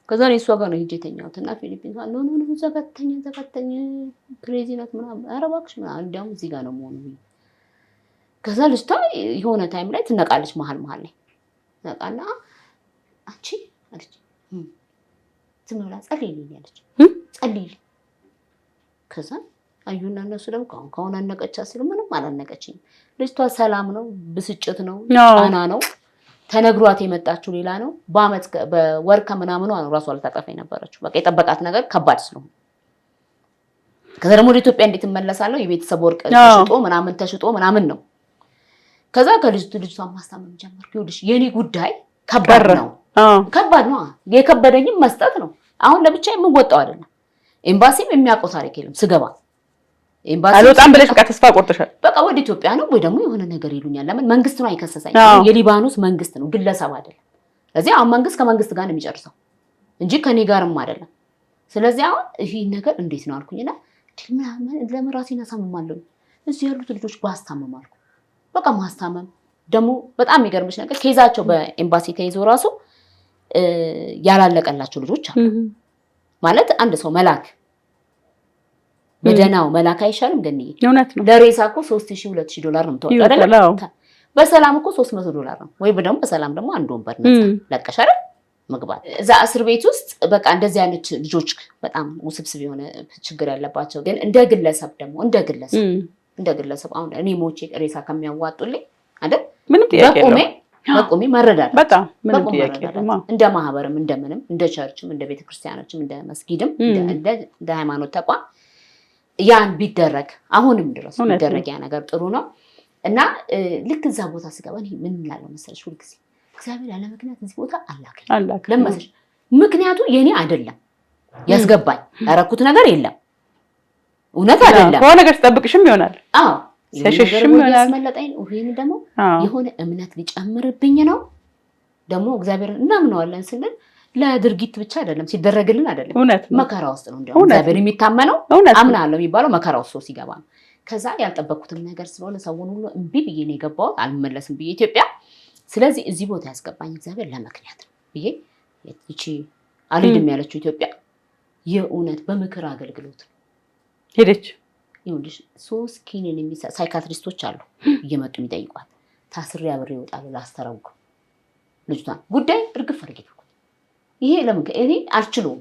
ከዛ እኔ እሷ ጋር ነው ሂጅ የተኛሁት እና ፊሊፒንስ ኖ ዘጋተኝ ክሬዚ ናት ምናምን ኧረ እባክሽ ምናምን እንዲያውም እዚህ ጋር ነው መሆኑ። ከዛ ልጅቷ የሆነ ታይም ላይ ትነቃለች መሀል ላይ ነቃና አንቺ አለች ዝም ብላ ጸልይልኝ አለች። ጸልይልኝ ከዛ አዩና እነሱ ደግሞ ከሆነ አነቀቻ ሲሉ ምንም አላነቀችኝም። ልጅቷ ሰላም ነው፣ ብስጭት ነው፣ ጫና ነው። ተነግሯት የመጣችው ሌላ ነው። በአመት በወር ከምናምኑ ራሷ አልታቀፈ የነበረችው በቃ የጠበቃት ነገር ከባድ ስለሆነ ከዛ ደግሞ ወደ ኢትዮጵያ እንዴት እመለሳለሁ የቤተሰብ ወርቅ ተሽጦ ምናምን ነው። ከዛ ልጅቷ ማስታመም ጀመርኩ። ይኸውልሽ የኔ ጉዳይ ከባድ ነው። የከበደኝም መስጠት ነው። አሁን ለብቻ የምወጣው አይደለም። ኤምባሲም የሚያውቀው ታሪክ የለም። ስገባ ኤምባሲ አልወጣም ብለሽ በቃ ተስፋ ቆርጠሻል። በቃ ወደ ኢትዮጵያ ነው ወይ ደግሞ የሆነ ነገር ይሉኛል። ለምን መንግስት ነው አይከሰሰኝ። የሊባኖስ መንግስት ነው ግለሰብ አይደለም። ስለዚህ አሁን መንግስት ከመንግስት ጋር ነው የሚጨርሰው እንጂ ከኔ ጋርም አይደለም። ስለዚህ አሁን ይሄ ነገር እንዴት ነው አልኩኝና ለምን ራሴን አሳምማለሁ? እዚህ ያሉት ልጆች ባስታመማልኩ በቃ ማስታመም ደግሞ በጣም የሚገርምሽ ነገር ኬዛቸው በኤምባሲ ተይዞ ራሱ ያላለቀላቸው ልጆች አሉ። ማለት አንድ ሰው መላክ በደናው መላክ አይሻልም? ግን እውነት ነው። ለሬሳ እኮ $3000-2000 ነው የምትወጣው አይደል? በሰላም እኮ $300 ነው። ወይ ደግሞ በሰላም ደግሞ አንድ ወንበር ነፃ ለቀሽ አይደል መግባት። እዛ እስር ቤት ውስጥ በቃ እንደዚህ አይነት ልጆች በጣም ውስብስብ የሆነ ችግር ያለባቸው ግን እንደ ግለሰብ አሁን እኔ ሞቼ ሬሳ ከሚያዋጡልኝ አይደል ምንም ጥያቄ በቁሜ መረዳት በጣም ምንም ጥያቄ የለም። እንደ ማህበርም እንደምንም እንደ ቸርችም እንደ ቤተክርስቲያኖችም እንደ መስጊድም እንደ ሃይማኖት ተቋም ያን ቢደረግ አሁንም ድረስ ቢደረግ ያ ነገር ጥሩ ነው እና ልክ እዛ ቦታ ስገባ እኔ ምን እላለሁ መሰለሽ ሁልጊዜ እግዚአብሔር ያለ ምክንያት እዚህ ቦታ አላከኝ። ለምን ምክንያቱ የኔ አይደለም ያስገባኝ ያረኩት ነገር የለም እውነት አይደለም። ሆነ ነገር ተጠብቅሽም ይሆናል። አዎ ሰሽሽም ይሆናል። ያስመለጠኝ ወይም ደግሞ የሆነ እምነት ሊጨምርብኝ ነው። ደግሞ እግዚአብሔር እናምነዋለን ስንል ለድርጊት ብቻ አይደለም ሲደረግልን አይደለም መከራ ውስጥ ነው እንደው እግዚአብሔር የሚታመነው አምናለሁ የሚባለው መከራ ውስጥ ሲገባ ነው። ከዛ ያልጠበቅኩትም ነገር ስለሆነ ሰውን ሁሉ እምቢ ብዬ ነው የገባሁት። አልመለስም ብዬ ኢትዮጵያ። ስለዚህ እዚህ ቦታ ያስገባኝ እግዚአብሔር ለምክንያት ነው ብዬ እቺ አልሄድም ያለችው ኢትዮጵያ የእውነት በምክር አገልግሎት ሄደች። ይኸውልሽ 3 ኪኒን ሳይካትሪስቶች አሉ እየመጡ የሚጠይቋት ታስሬ አብሬ እወጣለሁ ላስተረጉም ልጅቷን ጉዳይ እርግፍ አድርጌ ይሄ ለምን እኔ አልችልም።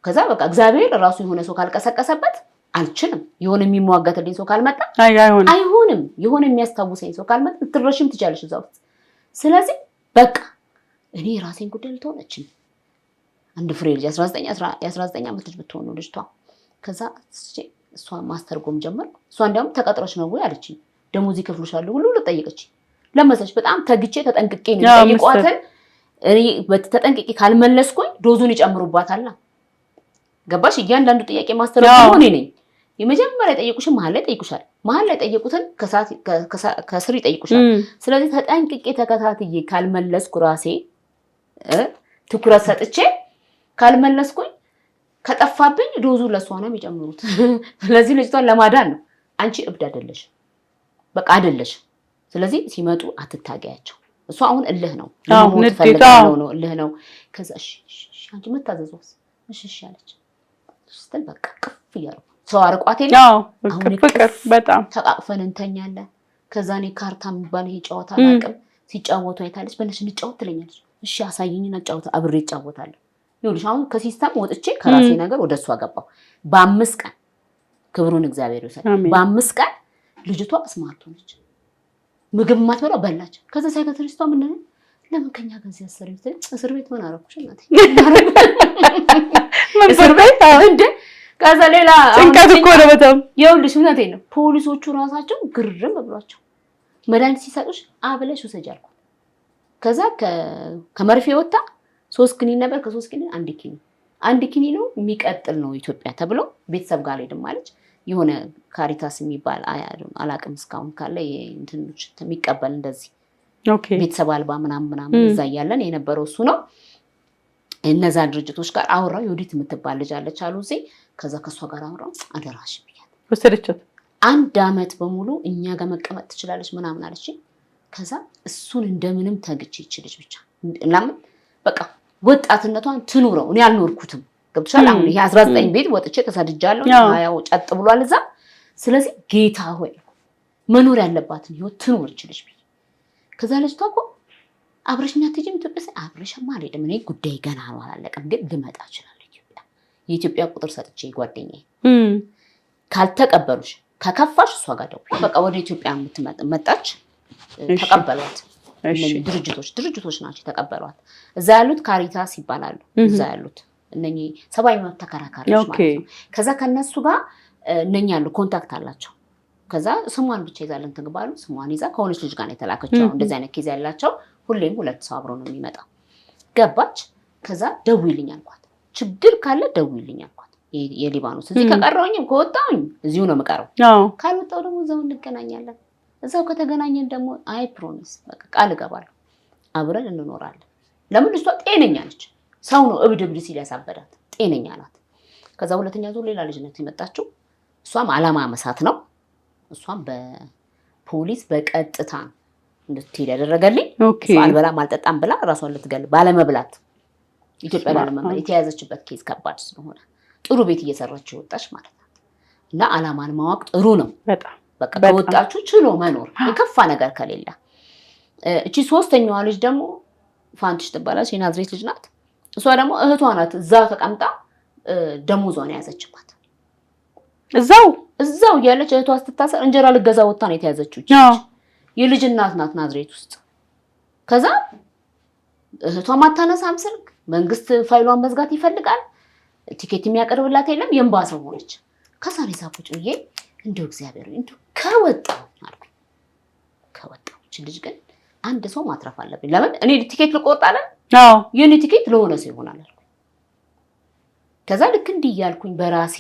ከዛ በቃ እግዚአብሔር ራሱ የሆነ ሰው ካልቀሰቀሰበት አልችልም። የሆነ የሚሟገትልኝ ሰው ካልመጣ አይሆንም። የሆነ የሚያስታውሰኝ ሰው ካልመጣ ትረሽም ትቻለሽ እዛው። ስለዚህ በቃ እኔ ራሴን ጉዳይ ልተወነች አንድ ፍሬ ልጅ 19 ዓመት ልጅ ብትሆን ነው ልጅቷ። ከዛ እሷ ማስተርጎም ጀመርኩ። እሷ እንደውም ተቀጥረሽ ነው ወይ አለችኝ። ደሞዝ ይከፍሉሻል ሁሉ ልጠይቀችኝ ለመሰለሽ በጣም ተግቼ ተጠንቅቄ ነው ጠይቋትን እኔ በተጠንቅቄ ካልመለስኩኝ ዶዙን ይጨምሩባታል። ገባሽ? እያንዳንዱ ጥያቄ ማስተርጎም እኔ ነኝ። የመጀመሪያ ጠይቁሽ መሀል ላይ ጠይቁሻል። መሀል ላይ ጠይቁትን ከስር ይጠይቁሻል። ስለዚህ ተጠንቅቄ ተከታትዬ ካልመለስኩ ራሴ ትኩረት ሰጥቼ ካልመለስኩኝ ከጠፋብኝ ዶዙ ለሷ ነው የሚጨምሩት። ስለዚህ ልጅቷን ለማዳን ነው። አንቺ እብድ አይደለሽ፣ በቃ አይደለሽ። ስለዚህ ሲመጡ አትታገያቸው። እሷ አሁን እልህ ነው ነው እልህ ነው። ከዛ እሺ አንቺ መታዘዟስ እሺ አለች። ስትል በቃ ቅፍ እያደረኩ ሰው አርቋት የለ አሁን ፍቅር በጣም ተቃቅፈን እንተኛለን። ከዛ እኔ ካርታ የሚባል ይሄ ጨዋታ አላውቅም ሲጫወቱ አይታለች። በእነሱ እንጫወት ትለኛለች። እሺ አሳይኝና ጫወታ አብሬ እጫወታለሁ። ይኸውልሽ አሁን ከሲስተም ወጥቼ ከራሴ ነገር ወደሷ ገባሁ። በ5 ቀን ክብሩን እግዚአብሔር ይወሰድ። በ5 ቀን ልጅቷ ስማርት ሆነች። ምግብ ማትበላው በላች። ከዛ ሳይካትሪስቷ ምን ነው ለምን ከኛ ጋር ሲያሰር ይተል እስር ቤት ምን አረኩሽ እናቴ እስር ቤት እንደ ከዛ ሌላ ጭንቀት እኮ ነው በጣም ይኸውልሽ እውነቴን ነው። ፖሊሶቹ ራሳቸው ግርም ብሏቸው መድኃኒት ሲሰጡሽ አብለሽ ውሰጂ አልኩ። ከዛ ከመርፌ ወጣ 3 ክኒን ነበር። ከ3 ክኒን አንድ ክኒን ነው የሚቀጥል ነው ኢትዮጵያ ተብሎ ቤተሰብ ጋር ሄድም ማለች። የሆነ ካሪታስ የሚባል አላቅም እስካሁን ካለ እንትኖች የሚቀበል እንደዚህ ቤተሰብ አልባ ምናምን እዛ እያለን የነበረው እሱ ነው። እነዛ ድርጅቶች ጋር አወራው። ዮዲት የምትባል ልጅ አለች አሉ እዚህ። ከዛ ከሷ ጋር አወራው። አደራሽ ብያት ወሰደቻት። 1 አመት በሙሉ እኛ ጋር መቀመጥ ትችላለች ምናምን አለች። ከዛ እሱን እንደምንም ተግቼ ይችልሽ ብቻ ለምን በቃ ወጣትነቷን ትኑረው። እኔ አልኖርኩትም ገብቶሻል። አሁን ይሄ 19 ቤት ወጥቼ ተሰድጃለሁ። ያው ጨጥ ብሏል እዛ። ስለዚህ ጌታ ሆይ መኖር ያለባትን ህይወት ትኖር ይችልሽ ብዬ ከዛ ልጅቷ እኮ አብረሽኛ ትጂም ኢትዮጵያ አብረሽማ አልሄድም እኔ ጉዳይ ገና ነው አላለቀም፣ ግን ልመጣ እችላለሁ ኢትዮጵያ። የኢትዮጵያ ቁጥር ሰጥቼ ጓደኛዬ ካልተቀበሉሽ ከከፋሽ እሷ ጋር ደውይ። በቃ ወደ ኢትዮጵያ መጣች፣ ተቀበሏት። ድርጅቶች ናቸው የተቀበሏት። እዛ ያሉት ካሪታስ ይባላሉ። እዛ ያሉት እነኚህ ሰብአዊ መብት ተከራካሪዎች ማለት ነው። ከዛ ከነሱ ጋር እነኛ ያሉ ኮንታክት አላቸው። ከዛ ስሟን ብቻ ይዛለን ትግባሉ። ስሟን ይዛ ከሆነች ልጅ ጋር ነው የተላከችው። እንደዚህ አይነት ኬዝ ያላቸው ሁሌም 2 ሰው አብሮ ነው የሚመጣው። ገባች። ከዛ ደውይልኝ አልኳት። ችግር ካለ ደውይልኝ አልኳት። የሊባኖስ እዚህ ከቀረውኝም ከወጣሁኝ እዚሁ ነው የምቀረው። ካልወጣሁ ደግሞ እዛው እንገናኛለን። እዛው ከተገናኘን ደግሞ አይ ፕሮሚስ በቃ ቃል እገባለሁ አብረን እንኖራለን። ለምን ልጅቷ ጤነኛ ነች። ሰው ነው እብድ ሲል ያሳበዳት። ጤነኛ ናት። ከዛ ሁለተኛ ዙር ሌላ ልጅ ነች የመጣችው። እሷም አላማ መሳት ነው። እሷም በፖሊስ በቀጥታ እንድትሄድ ያደረገልኝ። እሷ አልበላም አልጠጣም ብላ ራሷን ልትገል ባለመብላት ኢትዮጵያ ላለመመለስ የተያዘችበት ኬዝ ከባድ ስለሆነ ጥሩ ቤት እየሰራች ወጣች ማለት ነው። እና አላማን ማወቅ ጥሩ ነው። በቃ ከወጣችሁ ችሎ መኖር የከፋ ነገር ከሌለ። እቺ ሶስተኛዋ ልጅ ደግሞ ፋንትሽ ትባላለች። የናዝሬት ልጅ ናት። እሷ ደግሞ እህቷ ናት። እዛ ተቀምጣ ደሞዟን ያዘችባት። እዛው እያለች እህቷ ስትታሰር እንጀራ ልገዛ ወጣ ነው የተያዘችው። የልጅ እናት ናት ናዝሬት ውስጥ። ከዛ እህቷ ማታነሳም ስልክ፣ መንግስት ፋይሏን መዝጋት ይፈልጋል። ቲኬት የሚያቀርብላት የለም። የእምባሰው ሆነች። ከዛሬ ሳቁጭ ብዬ እንደው እግዚአብሔር እንደው ከወጣው አልኩኝ። ከወጣው እቺ ልጅ ግን አንድ ሰው ማትረፍ አለብኝ። ለምን እኔ ቲኬት ልቆርጣለሁ? የኔ ቲኬት ለሆነ ሰው ይሆናል አልኩኝ። ከዛ ልክ እንዲህ እያልኩኝ በራሴ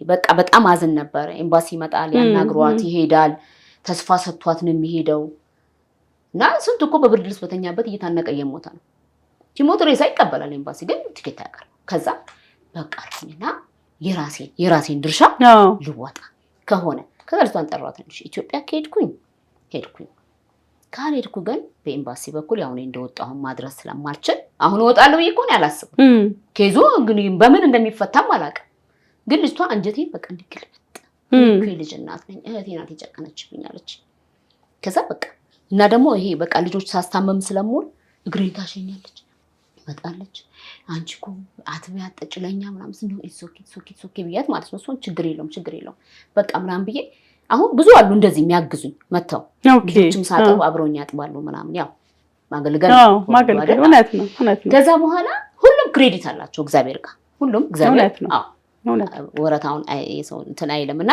በቃ በጣም አዝን ነበር። ኤምባሲ ይመጣል፣ ያናግሯት፣ ይሄዳል። ተስፋ ሰጥቷት ነው የሚሄደው። እና ስንት እኮ በብርድ ልብስ በተኛበት እየታነቀ እየሞተ ነው። ሲሞት ሬሳ ይቀበላል ኤምባሲ፣ ግን ቲኬት አያቀርም። ከዛ በቃ አልኩኝና የራሴን ድርሻ ልወጣ ከሆነ ከዛ ልጅቷን ጠሯት። ኢትዮጵያ ከሄድኩኝ ካልሄድኩ ግን በኤምባሲ በኩል ያው እኔ እንደወጣሁ ማድረስ ስለማልችል አሁን እወጣለሁ ብዬ እኮ ነው ያላስብኩት። ኬዙ ግን በምን እንደሚፈታም አላውቅም። ግን ልጅቷ አንጀቴን በቃ እንዲግልብጥ ልጅ እናት ነኝ እህቴ ናት የጨቀነችብኝ አለች። ከዛ በቃ እና ደግሞ ይሄ በቃ ልጆች ሳስታመም ስለምውል እግሬን ታሸኛለች፣ ትመጣለች። አንቺ እኮ አትበይ አትጠጪ ለኛ ምናምን ስንው ኢትስ ኦኬ ብያት ማለት ነው። እሱን ችግር የለውም በቃ ምናምን ብዬ አሁን ብዙ አሉ እንደዚህ የሚያግዙኝ መተው ልጆችም ሳጠቡ አብረውኝ ያጥባሉ ምናምን ያው ማገልገል እውነት ነው። ከዛ በኋላ ሁሉም ክሬዲት አላቸው እግዚአብሔር ጋር ሁሉም እግዚአብሔር ወረታውን የሰው እንትን አይልምና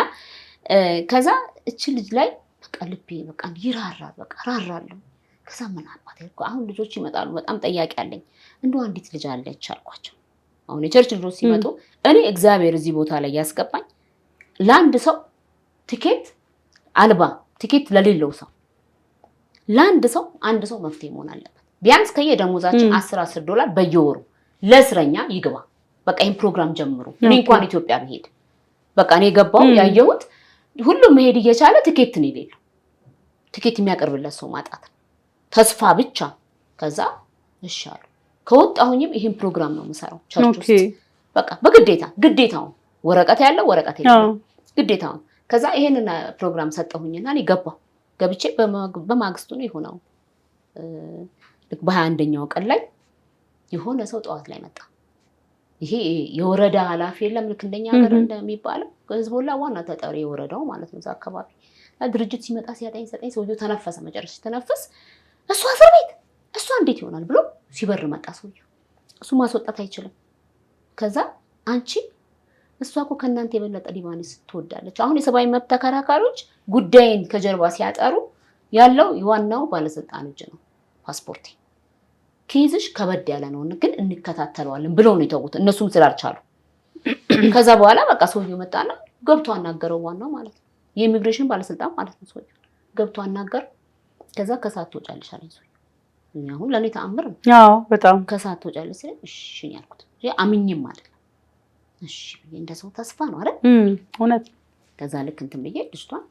ከዛ እቺ ልጅ ላይ በቃ ልቤ በቃ ይራራል። በቃ ራራለሁ። ከዛ ምን አባቴ እኮ አሁን ልጆች ይመጣሉ። በጣም ጠያቂ አለኝ። እንደው አንዲት ልጅ አለች አልኳቸው። አሁን የቸርች ልጆች ሲመጡ እኔ እግዚአብሔር እዚህ ቦታ ላይ ያስገባኝ ለአንድ ሰው ቲኬት አልባ ቲኬት ለሌለው ሰው ለአንድ ሰው አንድ ሰው መፍትሄ መሆን አለበት። ቢያንስ ከየደሞዛችን $10 በየወሩ ለእስረኛ ይግባ። በቃ ይሄን ፕሮግራም ጀምሩ። እኔ እንኳን ኢትዮጵያ ብሄድ በቃ እኔ ገባው ያየሁት ሁሉም መሄድ እየቻለ ቲኬት ነው የሌለው። ቲኬት የሚያቀርብለት ሰው ማጣት ተስፋ ብቻ። ከዛ እሻሉ ከወጣሁኝም ይሄን ፕሮግራም ነው የምሰራው ቸርች ውስጥ በቃ ግዴታው ወረቀት ያለው ወረቀት የለው ግዴታው። ከዛ ይሄንን ፕሮግራም ሰጠሁኝና እኔ ገብቼ በማግስቱ ነው የሆነው። ልክ በ21ኛው ቀን ላይ የሆነ ሰው ጠዋት ላይ መጣ። ይሄ የወረዳ ኃላፊ የለም ልክ እንደኛ ሀገር እንደሚባለው ህዝቦላ ዋና ተጠሪ የወረዳው ማለት ነው። እዛ አካባቢ ድርጅት ሲመጣ ሲያጠኝ ሰውየው ተነፈሰ። መጨረሻ ሲተነፍስ እሷ እስር ቤት እሷ እንዴት ይሆናል ብሎ ሲበር መጣ ሰውየው። እሱ ማስወጣት አይችልም። ከዛ አንቺ እሷ እኮ ከእናንተ የበለጠ ሊባኖስ ትወዳለች። አሁን የሰብአዊ መብት ተከራካሪዎች ጉዳይን ከጀርባ ሲያጠሩ ያለው የዋናው ባለስልጣን እጅ ነው። ፓስፖርት ኬዝሽ ከበድ ያለ ነው ግን እንከታተለዋለን ብለው ነው የተውት እነሱም ስላልቻሉ። ከዛ በኋላ በቃ ሰውየው መጣና ገብቶ አናገረው። ዋናው ማለት ነው የኢሚግሬሽን ባለስልጣን ማለት ነው። ሰውየው ገብቶ አናገር። ከዛ ከሰዓት ትወጫለሽ አለኝ ሰውየው። አሁን ለኔ ተአምር ነው። በጣም ከሰዓት ትወጫለሽ ሲለኝ እሺ ያልኩት አምኜም አይደለም እሺ ብዬ እንደሰው ተስፋ ነው አይደል እውነት። ከዛ ልክ እንትን ብዬ ልጅቷን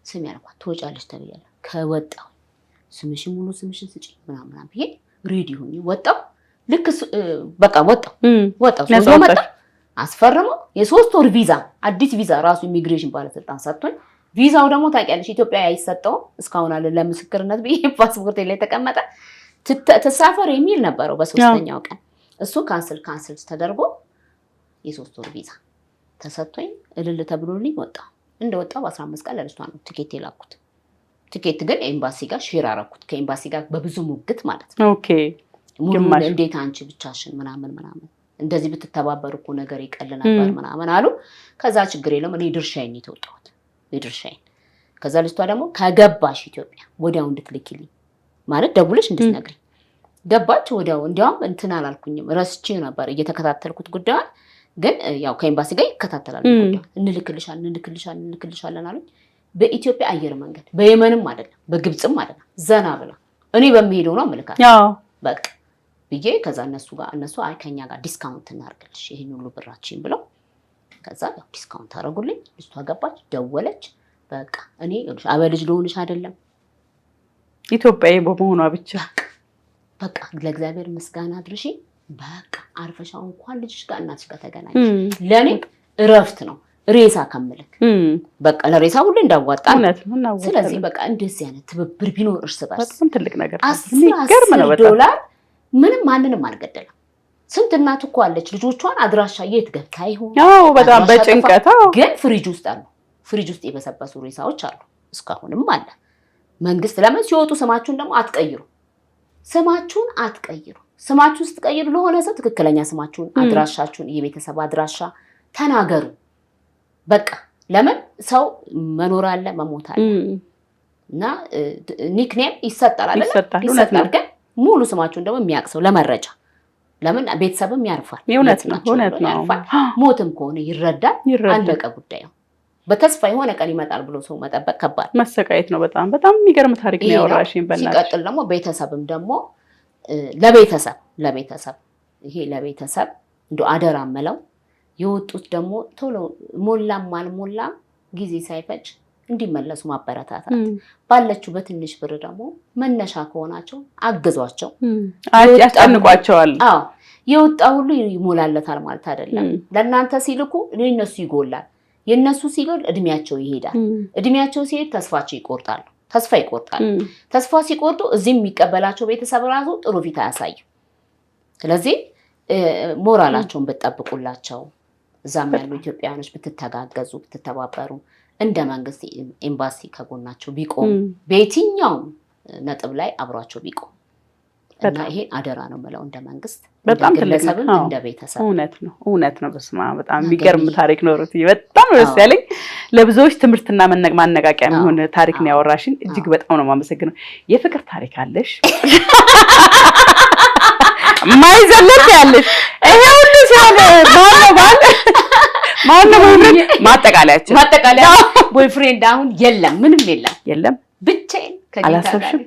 ስም ያልኳት ትወጫለሽ ተብያለሁ። ከወጣሁ ስምሽን ሙሉ ስምሽን ስጪ ምናምን ብዬ ሬዲ ሆኜ ወጣሁ። ልክ በቃ ወጣሁ ሰው መጣ አስፈርሞ የ3 ወር ቪዛ አዲስ ቪዛ ራሱ ኢሚግሬሽን ባለስልጣን ሰጥቶኝ። ቪዛው ደግሞ ታውቂያለሽ ኢትዮጵያ አይሰጠውም እስካሁን አለ ለምስክርነት ብዬ ፓስፖርት ላይ ተቀመጠ። ተሳፈር የሚል ነበረው በ3ኛው ቀን እሱ ካንስል ተደርጎ የ3 ወር ቪዛ ተሰጥቶኝ እልል ተብሎልኝ ወጣሁ። እንደወጣው በ15 ቀን ለልጅቷ ነው ቲኬት የላኩት። ቲኬት ግን ኤምባሲ ጋር ሼር አደረኩት ከኤምባሲ ጋር በብዙ ሙግት ማለት ነው። ኦኬ ሙሉ እንዴት አንቺ ብቻሽን ምናምን እንደዚህ ብትተባበሩ እኮ ነገር ይቀል ነበር ምናምን አሉ። ከዛ ችግር የለም እኔ ድርሻዬን የተወጣሁት የድርሻዬን። ከዛ ልጅቷ ደግሞ ከገባሽ ኢትዮጵያ ወዲያው እንድትልኪልኝ ማለት ደውለሽ እንድትነግሪኝ ገባች ወዲያው። እንዲያውም እንትን አላልኩኝም ረስቼ ነበር እየተከታተልኩት ጉዳይ ግን ያው ከኤምባሲ ጋር ይከታተላል ጉዳይ እንልክልሻለን አሉኝ። በኢትዮጵያ አየር መንገድ በየመንም አይደለም በግብጽም አይደለም ዘና ብላ እኔ በሚሄደው ነው መልካት በቃ ብዬ ከዛ እነሱ አይ ከኛ ጋር ዲስካውንት እናርግልሽ ይሄን ሁሉ ብራችን ብለው ከዛ ያው ዲስካውንት አደረጉልኝ። ልጅቷ ገባች ደወለች። በቃ እኔ አበልጅ ልሆንሽ አይደለም ኢትዮጵያዊ በመሆኗ ብቻ በቃ ለእግዚአብሔር ምስጋና አድርሺ በቃ አርፈሻው እንኳን ልጅሽ ጋር እናትሽ ጋር ተገናኝሽ ለኔ እረፍት ነው ሬሳ ከምልክ በቃ ለሬሳ ሁሉ እንዳዋጣ ነው። ስለዚህ በቃ እንደዚህ አይነት ትብብር ቢኖር እርስ በርስ በጣም ትልቅ ነገር ነው። $10 ምንም ማንንም አልገደለም። ስንት እናት እኮ አለች ልጆቿን አድራሻ የት ገብታ ይሆን በጣም በጭንቀት ግን ፍሪጅ ውስጥ አሉ። ፍሪጅ ውስጥ የበሰበሱ ሬሳዎች አሉ እስካሁንም አለ። መንግስት ለምን ሲወጡ ስማችሁን ደግሞ አትቀይሩ ስማችሁን ስትቀይሩ ለሆነ ሰው ትክክለኛ ስማችሁን አድራሻችሁን የቤተሰብ አድራሻ ተናገሩ። በቃ ለምን ሰው መኖር አለ መሞት አለ እና ኒክኔም ይሰጣል ግን ሙሉ ስማችሁን ደግሞ የሚያቅሰው ለመረጃ ለምን ቤተሰብም ያርፋል። እውነት ነው ሞትም ከሆነ ይረዳል። አለቀ ጉዳዩ። በተስፋ የሆነ ቀን ይመጣል ብሎ ሰው መጠበቅ ከባድ መሰቃየት ነው። በጣም የሚገርም ታሪክ ነው ያወራሽኝ። በእናትሽ ሲቀጥል ደግሞ ቤተሰብም ደግሞ ለቤተሰብ ይሄ ለቤተሰብ እንደ አደራ መለው የወጡት ደግሞ ቶሎ ሞላም አልሞላም ጊዜ ሳይፈጅ እንዲመለሱ ማበረታታት ባለችው በትንሽ ብር ደግሞ መነሻ ከሆናቸው አግዟቸው። ያስጨንቋቸዋል። የወጣ ሁሉ ይሞላለታል ማለት አይደለም። ለእናንተ ሲልኩ ለእነሱ ይጎላል። የእነሱ ሲጎል እድሜያቸው ይሄዳል። እድሜያቸው ሲሄድ ተስፋ ይቆርጣሉ። ተስፋ ሲቆርጡ እዚህም የሚቀበላቸው ቤተሰብ ራሱ ጥሩ ፊት አያሳይም። ስለዚህ ሞራላቸውን ብትጠብቁላቸው እዛም ያሉ ኢትዮጵያውያኖች ብትተጋገዙ ብትተባበሩ እንደ መንግስት ኤምባሲ ከጎናቸው ቢቆም በየትኛውም ነጥብ ላይ አብሯቸው ቢቆም እና ይሄ አደራ ነው የምለው እንደ መንግስት በጣም ትልቅ እንደ ቤተሰብ። እውነት ነው። በስመ አብ በጣም የሚገርም ታሪክ ነው ሩትዬ። በጣም ደስ ያለኝ ለብዙዎች ትምህርትና ማነቃቂያ የሚሆን ታሪክ ነው ያወራሽን። እጅግ በጣም ነው የማመሰግነው። የፍቅር ታሪክ አለሽ ማይዘለቅ ያለሽ ይሄ ሁሉ ሲሆን ማነው ማጠቃለያችን ቦይፍሬንድ አሁን የለም ምንም የለም ብቻዬን አላሰብሽም?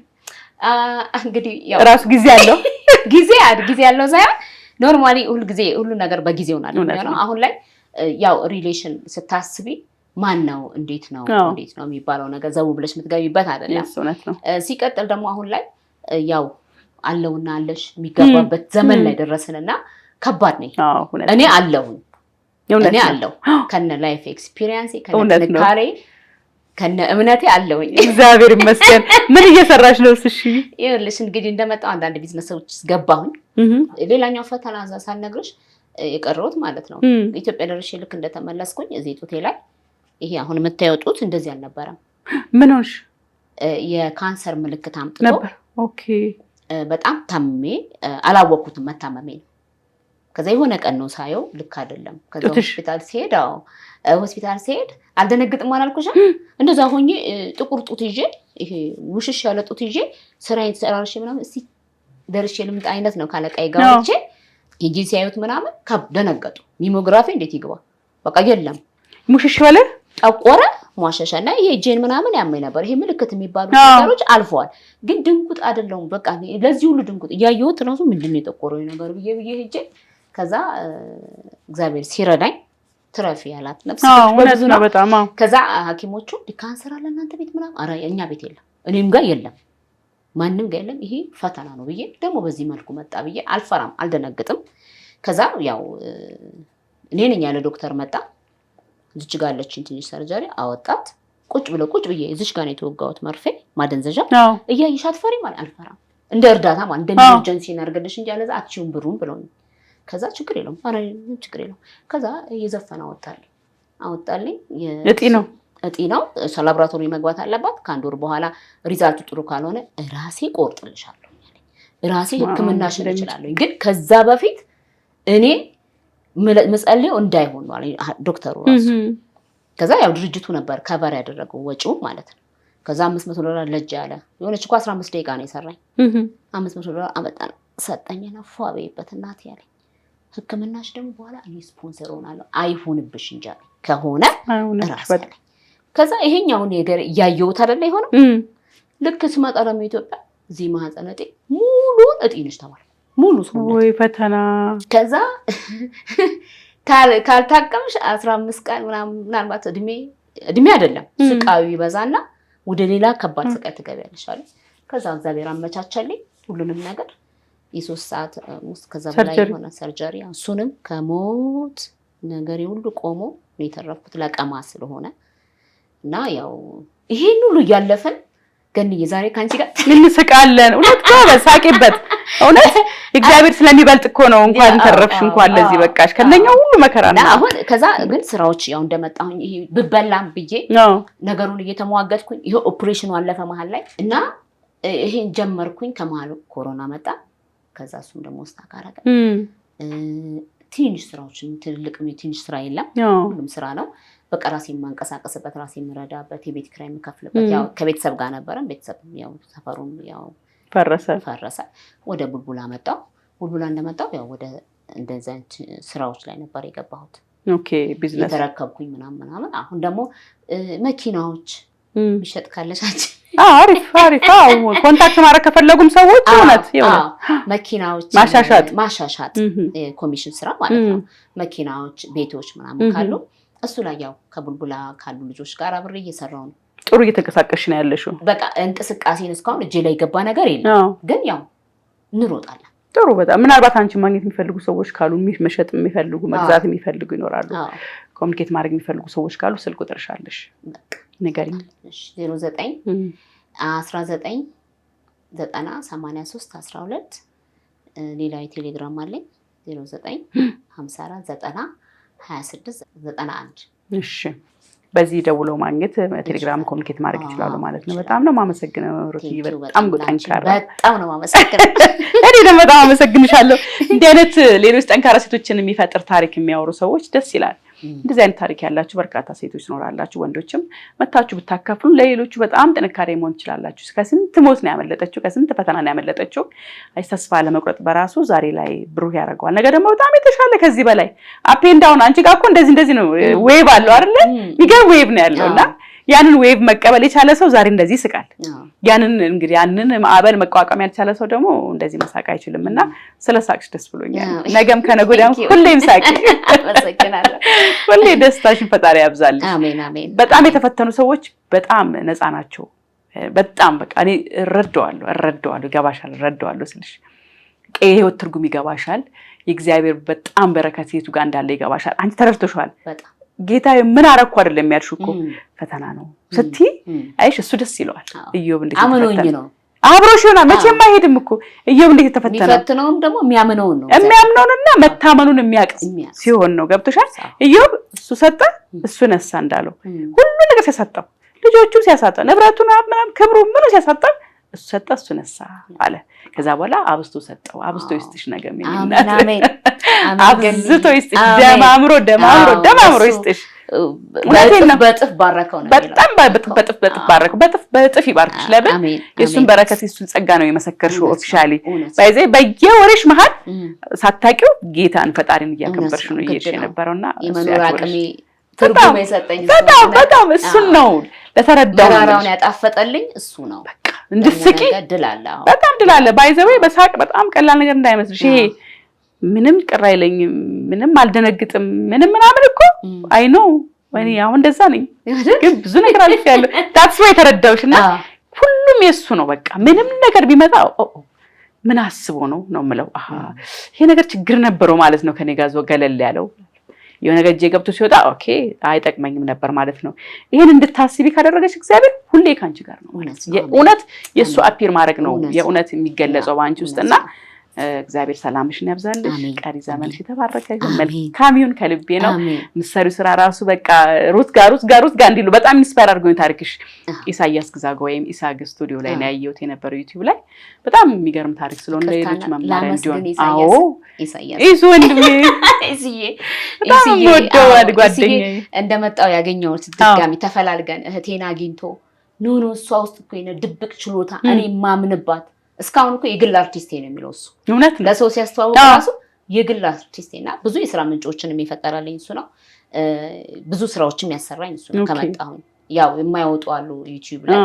እንግዲህ ራሱ ጊዜ ያለው ሳይሆን ኖርማሊ ሁሉ ነገር በጊዜው ነው። አሁን ላይ ያው ሪሌሽን ስታስቢ ማን ነው እንዴት ነው የሚባለው ነገር ዘው ብለሽ የምትገቢበት አይደለም። ሲቀጥል ደግሞ አሁን ላይ ያው አለውና አለሽ የሚገባበት ዘመን ላይ ደረስንና ከባድ ነኝ። እኔ አለሁ ከነ ላይፍ ኤክስፒሪየንስ ከነ ጥንካሬ ከነ እምነቴ አለሁኝ። እግዚአብሔር ይመስገን። ምን እየሰራሽ ነው? እሺ ይኸውልሽ እንግዲህ እንደመጣው አንዳንድ ቢዝነሶች ገባሁኝ። ሌላኛው ፈተና እዛ ሳልነግርሽ የቀረሁት ማለት ነው ኢትዮጵያ ደርሼ ልክ እንደተመለስኩኝ እዚህ ጡቴ ላይ ይሄ አሁን የምታየው ጡት እንደዚህ አልነበረም። ምን ሆንሽ? የካንሰር ምልክት አምጥቶ ነበር። ኦኬ በጣም ታምሜ አላወቅኩትም መታመሜ ነው። ከዛ የሆነ ቀን ነው ሳየው ልክ አይደለም። ከዛ ሆስፒታል ሲሄድ አልደነግጥም አላልኩሽም? እንደዛ ሆኜ ጥቁር ጡት ይዤ ይሄ ውሽሽ ያለ ጡት ይዤ ስራዬን ሰራርሽ ምናምን እስቲ ደርሼ ልምጣ አይነት ነው ካለቃይ ጋር ወጥቼ ሂጂ ሲያዩት ምናምን ደነገጡ። ሜሞግራፊ እንዴት ይግባ በቃ የለም ሙሽሽ ወለ ጠቆረ ሟሸሻና ይሄ ጄን ምናምን ያመኝ ነበር። ይሄ ምልክት የሚባሉ ነገሮች አልፈዋል። ግን ድንቁጥ አይደለም በቃ ለዚህ ሁሉ ድንቁጥ እያየሁት ራሱ ምንድነው የጠቆረው ነገር ብዬ ሄጄ ከዛ እግዚአብሔር ሲረዳኝ ትረፊ ያላት ነፍስ በብዙ ነው በጣም። ከዛ ሐኪሞቹ ካንሰር አለ እናንተ ቤት ምናምን ኧረ እኛ ቤት የለም እኔም ጋር የለም ማንም ጋር የለም ይሄ ፈተና ነው ብዬ ደግሞ በዚህ መልኩ መጣ ብዬ አልፈራም አልደነግጥም። ከዛ ያው እኔ ነኝ ያለ ዶክተር መጣ እዚች ጋር አለችኝ ትንሽ ሰርጀሪ አወጣት። ቁጭ ብዬ እዚች ጋር ነው የተወጋሁት መርፌ ማደንዘዣ እያየሽ አትፈሪም ማለት አልፈራም እንደ እርዳታ ማለት እንደ ኢመርጀንሲ እናርገለሽ እንጂ አለዛ አትችይውም ብሩን ብለውኝ ከዛ ችግር የለውም ችግር የለውም። ከዛ እየዘፈነ አወጣልኝ እጢ ነው እጢ ነው ላቦራቶሪ መግባት አለባት። ከአንድ ወር በኋላ ሪዛልቱ ጥሩ ካልሆነ ራሴ ቆርጥልሻለሁ ራሴ ህክምናሽን እችላለሁ፣ ግን ከዛ በፊት እኔ መጸለዩ እንዳይሆን ነው ዶክተሩ ራሱ። ከዛ ያው ድርጅቱ ነበር ከቨር ያደረገው ወጪው ማለት ነው። ከዛ $500 ለጅ ያለ የሆነች እኮ 15 ደቂቃ ነው የሰራኝ። $500 አመጣን ሰጠኝና ፏበይበት እናት ያለኝ ህክምናሽ ደግሞ በኋላ እኔ ስፖንሰር ሆናለሁ አይሆንብሽ እንጂ ከሆነ ራስ ያለኝ። ከዛ ይሄኛው ነገር ያየሁት አይደለ የሆነው ልክ ስመጣ ደግሞ ኢትዮጵያ እዚህ ማህፀን እጢ ሙሉን እጢ ነሽ ተባለ። ሙሉ ሰው ወይ ፈተና። ከዛ ካልታቀምሽ 15 ቀን ምናልባት እድሜ አይደለም ስቃዩ ይበዛና ወደ ሌላ ከባድ ስቃይ ትገቢያለሽ አለ። ከዛ እግዚአብሔር አመቻቸልኝ ሁሉንም ነገር የ3 ሰዓት ውስጥ ከዛ በላይ የሆነ ሰርጀሪ፣ እሱንም ከሞት ነገር ሁሉ ቆሞ ነው የተረፍኩት ለቀማ ስለሆነ እና ያው ይሄን ሁሉ እያለፈን ገንዬ ዛሬ ካንቺ ጋር እንስቃለን። እውነት ነው በሳቂበት። እውነት እግዚአብሔር ስለሚበልጥ እኮ ነው። እንኳን ተረፍሽ፣ እንኳን ለዚህ በቃሽ ከነኛው ሁሉ መከራ ነው። አሁን ከዛ ግን ስራዎች ያው እንደመጣሁኝ ይሄ ብበላም ብዬ ነገሩን እየተሟገትኩኝ ይሄ ኦፕሬሽኑ አለፈ መሀል ላይ እና ይሄን ጀመርኩኝ። ከመሀሉ ኮሮና መጣ። ከዛ እሱም ደግሞ ስታካረቀ ትንሽ ስራዎችን ትልልቅ ትንሽ ስራ የለም፣ ሁሉም ስራ ነው። በቃ ራሴ የማንቀሳቀስበት ራሴ የምረዳበት የቤት ኪራይ የምከፍልበት ያው ከቤተሰብ ጋር ነበረን። ቤተሰብ ያው ሰፈሩን ያው ፈረሰ። ወደ ቡልቡላ መጣሁ። ቡልቡላ እንደመጣሁ ያው ወደ እንደዚህ ስራዎች ላይ ነበር የገባሁት። ኦኬ ቢዝነስ የተረከብኩኝ ምናምን። አሁን ደግሞ መኪናዎች ይሸጥ ካለሻች አሪፍ። ኮንታክት ማድረግ ከፈለጉም ሰዎች እውነት መኪናዎች ማሻሻጥ ኮሚሽን ስራ ማለት ነው። መኪናዎች፣ ቤቶች ምናምን ካሉ እሱ ላይ ያው ከቡልቡላ ካሉ ልጆች ጋር አብሬ እየሰራው ነው። ጥሩ እየተንቀሳቀስሽ ነው ያለሽው። በቃ እንቅስቃሴን እስካሁን እጄ ላይ ገባ ነገር የለም፣ ግን ያው እንሮጣለን። ጥሩ በጣም ምናልባት አንቺ ማግኘት የሚፈልጉ ሰዎች ካሉ መሸጥ የሚፈልጉ መግዛት የሚፈልጉ ይኖራሉ። ኮሚኒኬት ማድረግ የሚፈልጉ ሰዎች ካሉ ስልክ ቁጥርሽ አለሽ ንገሪኝ። 09 19 90 83 12 ሌላ የቴሌግራም አለኝ 09 54 90 26 91። እሺ በዚህ ደውለው ማግኘት ቴሌግራም ኮሚኒኬት ማድረግ ይችላሉ ማለት ነው። በጣም ነው ማመሰግነው ሩትዬ፣ በጣም ጠንካራ። በጣም ነው ማመሰግነው። እኔ ደግሞ በጣም አመሰግንሻለሁ። እንዲህ አይነት ሌሎች ጠንካራ ሴቶችን የሚፈጥር ታሪክ የሚያወሩ ሰዎች ደስ ይላል። እንደዚህ አይነት ታሪክ ያላችሁ በርካታ ሴቶች ኖራላችሁ፣ ወንዶችም መታችሁ ብታካፍሉ ለሌሎቹ በጣም ጥንካሬ መሆን ትችላላችሁ። ከስንት ሞት ነው ያመለጠችው፣ ከስንት ፈተና ነው ያመለጠችው። ተስፋ ለመቁረጥ በራሱ ዛሬ ላይ ብሩህ ያደርገዋል። ነገ ደግሞ በጣም የተሻለ ከዚህ በላይ አፕ ኤንድ ዳውን። አንቺ ጋር እኮ እንደዚህ ነው ዌቭ አለው አይደለ? የሚገርም ዌቭ ነው ያለውና ያንን ዌቭ መቀበል የቻለ ሰው ዛሬ እንደዚህ ይስቃል። ያንን ማዕበል መቋቋም ያልቻለ ሰው ደግሞ እንደዚህ መሳቅ አይችልምና ስለሳቅሽ ደስ ብሎኛል። ነገም ከነገ ወዲያም ሁሌም ሳቂ። አመሰግናለሁ። ሁሌ ደስታሽን ፈጣሪ ያብዛልሽ። አሜን አሜን። በጣም የተፈተኑ ሰዎች በጣም ነፃ ናቸው። በጣም በቃ እኔ እረዳዋለሁ ይገባሻል። እረዳዋለሁ ስልሽ የህይወት ትርጉም ይገባሻል። የእግዚአብሔር በጣም በረከት የቱ ጋር እንዳለ ይገባሻል። አንቺ ተረድተሽዋል። በጣም ጌታ ምን አረኩ አይደለም ያልሽው እኮ ፈተና ነው ስትይ አይሽ እሱ ደስ ይለዋል። ኢዮብ እንዴት አመኖኝ ነው አብሮሽ ይሆናል መቼም አይሄድም እኮ። ኢዮብ እንዴት ተፈተነ? የሚፈትነውም ደግሞ የሚያምነውና መታመኑን የሚያውቅ ሲሆን ነው። ገብቶሻል? ኢዮብ እሱ ሰጠ እሱ ነሳ እንዳለው ሁሉ ነገር ሲያሳጣው፣ ልጆቹን ሲያሳጣው፣ ንብረቱን ምናምን ክብሩ ምኑ ሲያሳጣው እሱ ሰጠ እሱ ነሳ አለ። ከዛ በኋላ አብስቶ ሰጠው። አብስቶ ይስጥሽ ነገም ይላል። አሜን አብዝቶ ይስጥሽ። ደማምሮ ይስጥሽ። በጥፍ ባረከው ነው። በጣም በጥፍ ባረከው። በጥፍ ይባርክሽ። ለምን የሱን በረከት የሱን ጸጋ ነው የመሰከርሽው። ኦፊሻሊ ባይዘ በየወሬሽ መሃል ሳታውቂው ጌታን ፈጣሪን እያከበርሽ ነው እየሄድሽ የነበረውና የመኖር አቅሜ ትርጉም የሰጠኝ በጣም እሱን ነው ለተረዳው መራራውን ያጣፈጠልኝ እሱ ነው። በቃ እንድትስቂ በጣም ድል አለ። ባይዘ በሳቅ በጣም ቀላል ነገር እንዳይመስልሽ። ይሄ ምንም ቅር አይለኝም፣ ምንም አልደነግጥም፣ ምናምን እኮ አይ ኖ ወይኔ አሁን እንደዛ ነኝ፣ ግን ብዙ ነገር አልፌያለሁ። ታክስ ወይ ተረዳውሽና ሁሉም የሱ ነው። በቃ ምንም ነገር ቢመጣ ምን አስቦ ነው የምለው። ይሄ ነገር ችግር ነበረው ማለት ነው ከኔ ጋር ገለል ያለው የሆነ ነገር እጄ ገብቶ ሲወጣ ኦኬ አይጠቅመኝም ነበር ማለት ነው። ይሄን እንድታስቢ ካደረገሽ እግዚአብሔር ሁሌ ካንቺ ጋር ነው። የእውነት የሱ አፒር ማድረግ ነው የእውነት የሚገለጸው ባንቺ ውስጥና እግዚአብሔር ሰላምሽን ያብዛልሽ። ቀሪ ዘመንሽ የተባረከ ይሁን። አሜን። መልካም ይሁን። ከልቤ ነው አሜን። ምሳሌው ስራ ራሱ በቃ ሩት ጋር እንዲሉ በጣም ኢንስፓየር አድርጎኝ ታሪክሽ ኢሳያስ ግዛጎ ወይም ኢሳግ ስቱዲዮ ላይ ነው ያየሁት የነበረው ዩቲዩብ ላይ በጣም የሚገርም ታሪክ ስለሆነ ለሌሎች መማሪያ እንዲሆን። አዎ ኢሱ ወንድሜ በጣም ወደው ጓደኛዬ እንደመጣው ያገኘሁት ድጋሚ ተፈላልገን እህቴን አግኝቶ ኖ እሷ ውስጥ እኮ የሆነ ድብቅ ችሎታ እኔ ማምንባት እስካሁን እኮ የግል አርቲስቴ ነው የሚለው እሱ እውነት ነው። ለሰው ሲያስተዋውቅ ራሱ የግል አርቲስቴና ብዙ የስራ ምንጮችን የሚፈጠራልኝ እሱ ነው። ብዙ ስራዎችም ያሰራኝ እሱ ነው። ከመጣሁ ያው የማይወጡ አሉ ዩቲዩብ ላይ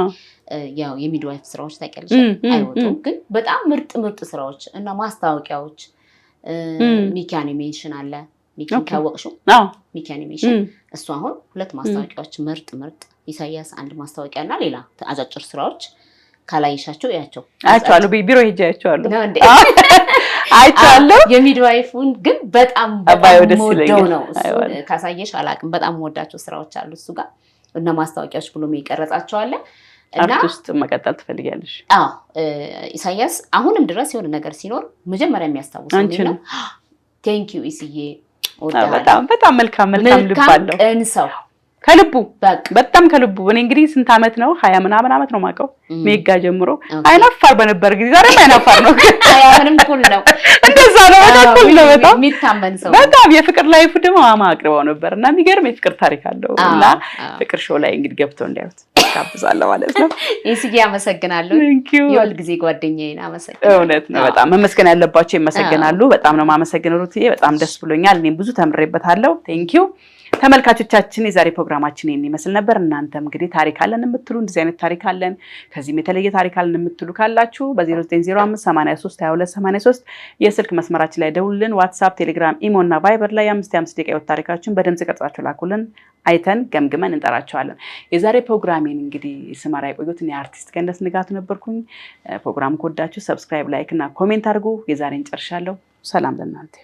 ያው የሚድዋይፍ ስራዎች ታውቂያለሽ አይወጡም፣ ግን በጣም ምርጥ ስራዎች እና ማስታወቂያዎች ሚኪ አኒሜሽን አለ። ሚኪን ካወቅሽው? ሚኪ አኒሜሽን እሱ አሁን 2 ማስታወቂያዎች ምርጥ ኢሳያስ አንድ ማስታወቂያ እና ሌላ አጫጭር ስራዎች ካላይሻቸው ያቸው አይቻለሁ። ቢሮ ሄጄ አይቻለሁ ነው እንዴ? አይቻለሁ። የሚድዋይፉን ግን በጣም ወደው ነው እሱ ካሳየሽ አላቅም። በጣም ወዳቸው ስራዎች አሉ እሱ ጋር እና ማስታወቂያዎች ብሎ የሚቀርጻቸው አለ። እና አርት ውስጥ መቀጠል ትፈልጊያለሽ? አዎ ኢሳያስ አሁንም ድረስ የሆነ ነገር ሲኖር መጀመሪያ የሚያስታውሰው ነው ቴንክ ዩ ኢስዬ በጣም መልካም ልብ አለው ቀን ሰው ከልቡ በጣም ከልቡ። እኔ እንግዲህ ስንት አመት ነው 20 ምናምን አመት ነው ማቀው ሜጋ ጀምሮ አይናፋር በነበር ጊዜ ዛሬም አይናፋር ነው። አያንም ኩል ነው እንደዛ ነው። በጣም ነው በጣም የሚታመን ሰው በጣም የፍቅር ላይፉ ደግሞ አቅርበው ነበርና የሚገርም የፍቅር ታሪክ አለው እና ፍቅር ሾው ላይ እንግዲህ ገብተው እንዲያዩት ጋብዛለሁ ማለት ነው። ኢስዬ አመሰግናለሁ። የሁል ጊዜ ጓደኛዬን አመሰግናለሁ። እውነት ነው። በጣም መመስገን ያለባቸው ይመሰገናሉ። በጣም ነው ማመሰግነው ሩትዬ። በጣም ደስ ብሎኛል። እኔም ብዙ ተምሬበታለሁ። ቴንኪዩ ተመልካቾቻችን። የዛሬ ፕሮግራማችን ይሄን ይመስል ነበር። እናንተም እንግዲህ ታሪክ አለን የምትሉ እንደዚህ አይነት ታሪክ አለን ከዚህም የተለየ ታሪክ አለን የምትሉ ካላችሁ በ0905832283 የስልክ መስመራችን ላይ ደውሉልን። ዋትስአፕ፣ ቴሌግራም፣ ኢሞ እና ቫይበር ላይ 5 ደቂቃ የወት ታሪካችሁን በድምጽ ቀርጻችሁ ላኩልን። አይተን ገምግመን እንጠራቸዋለን። የዛሬ ፕሮግራሜን እንግዲህ ስመራ የቆየሁት እኔ አርቲስት ገነት ንጋቱ ነበርኩኝ። ፕሮግራም ከወዳችሁ ሰብስክራይብ፣ ላይክ እና ኮሜንት አድርጉ። የዛሬን ጨርሻለሁ። ሰላም ለእናንተ።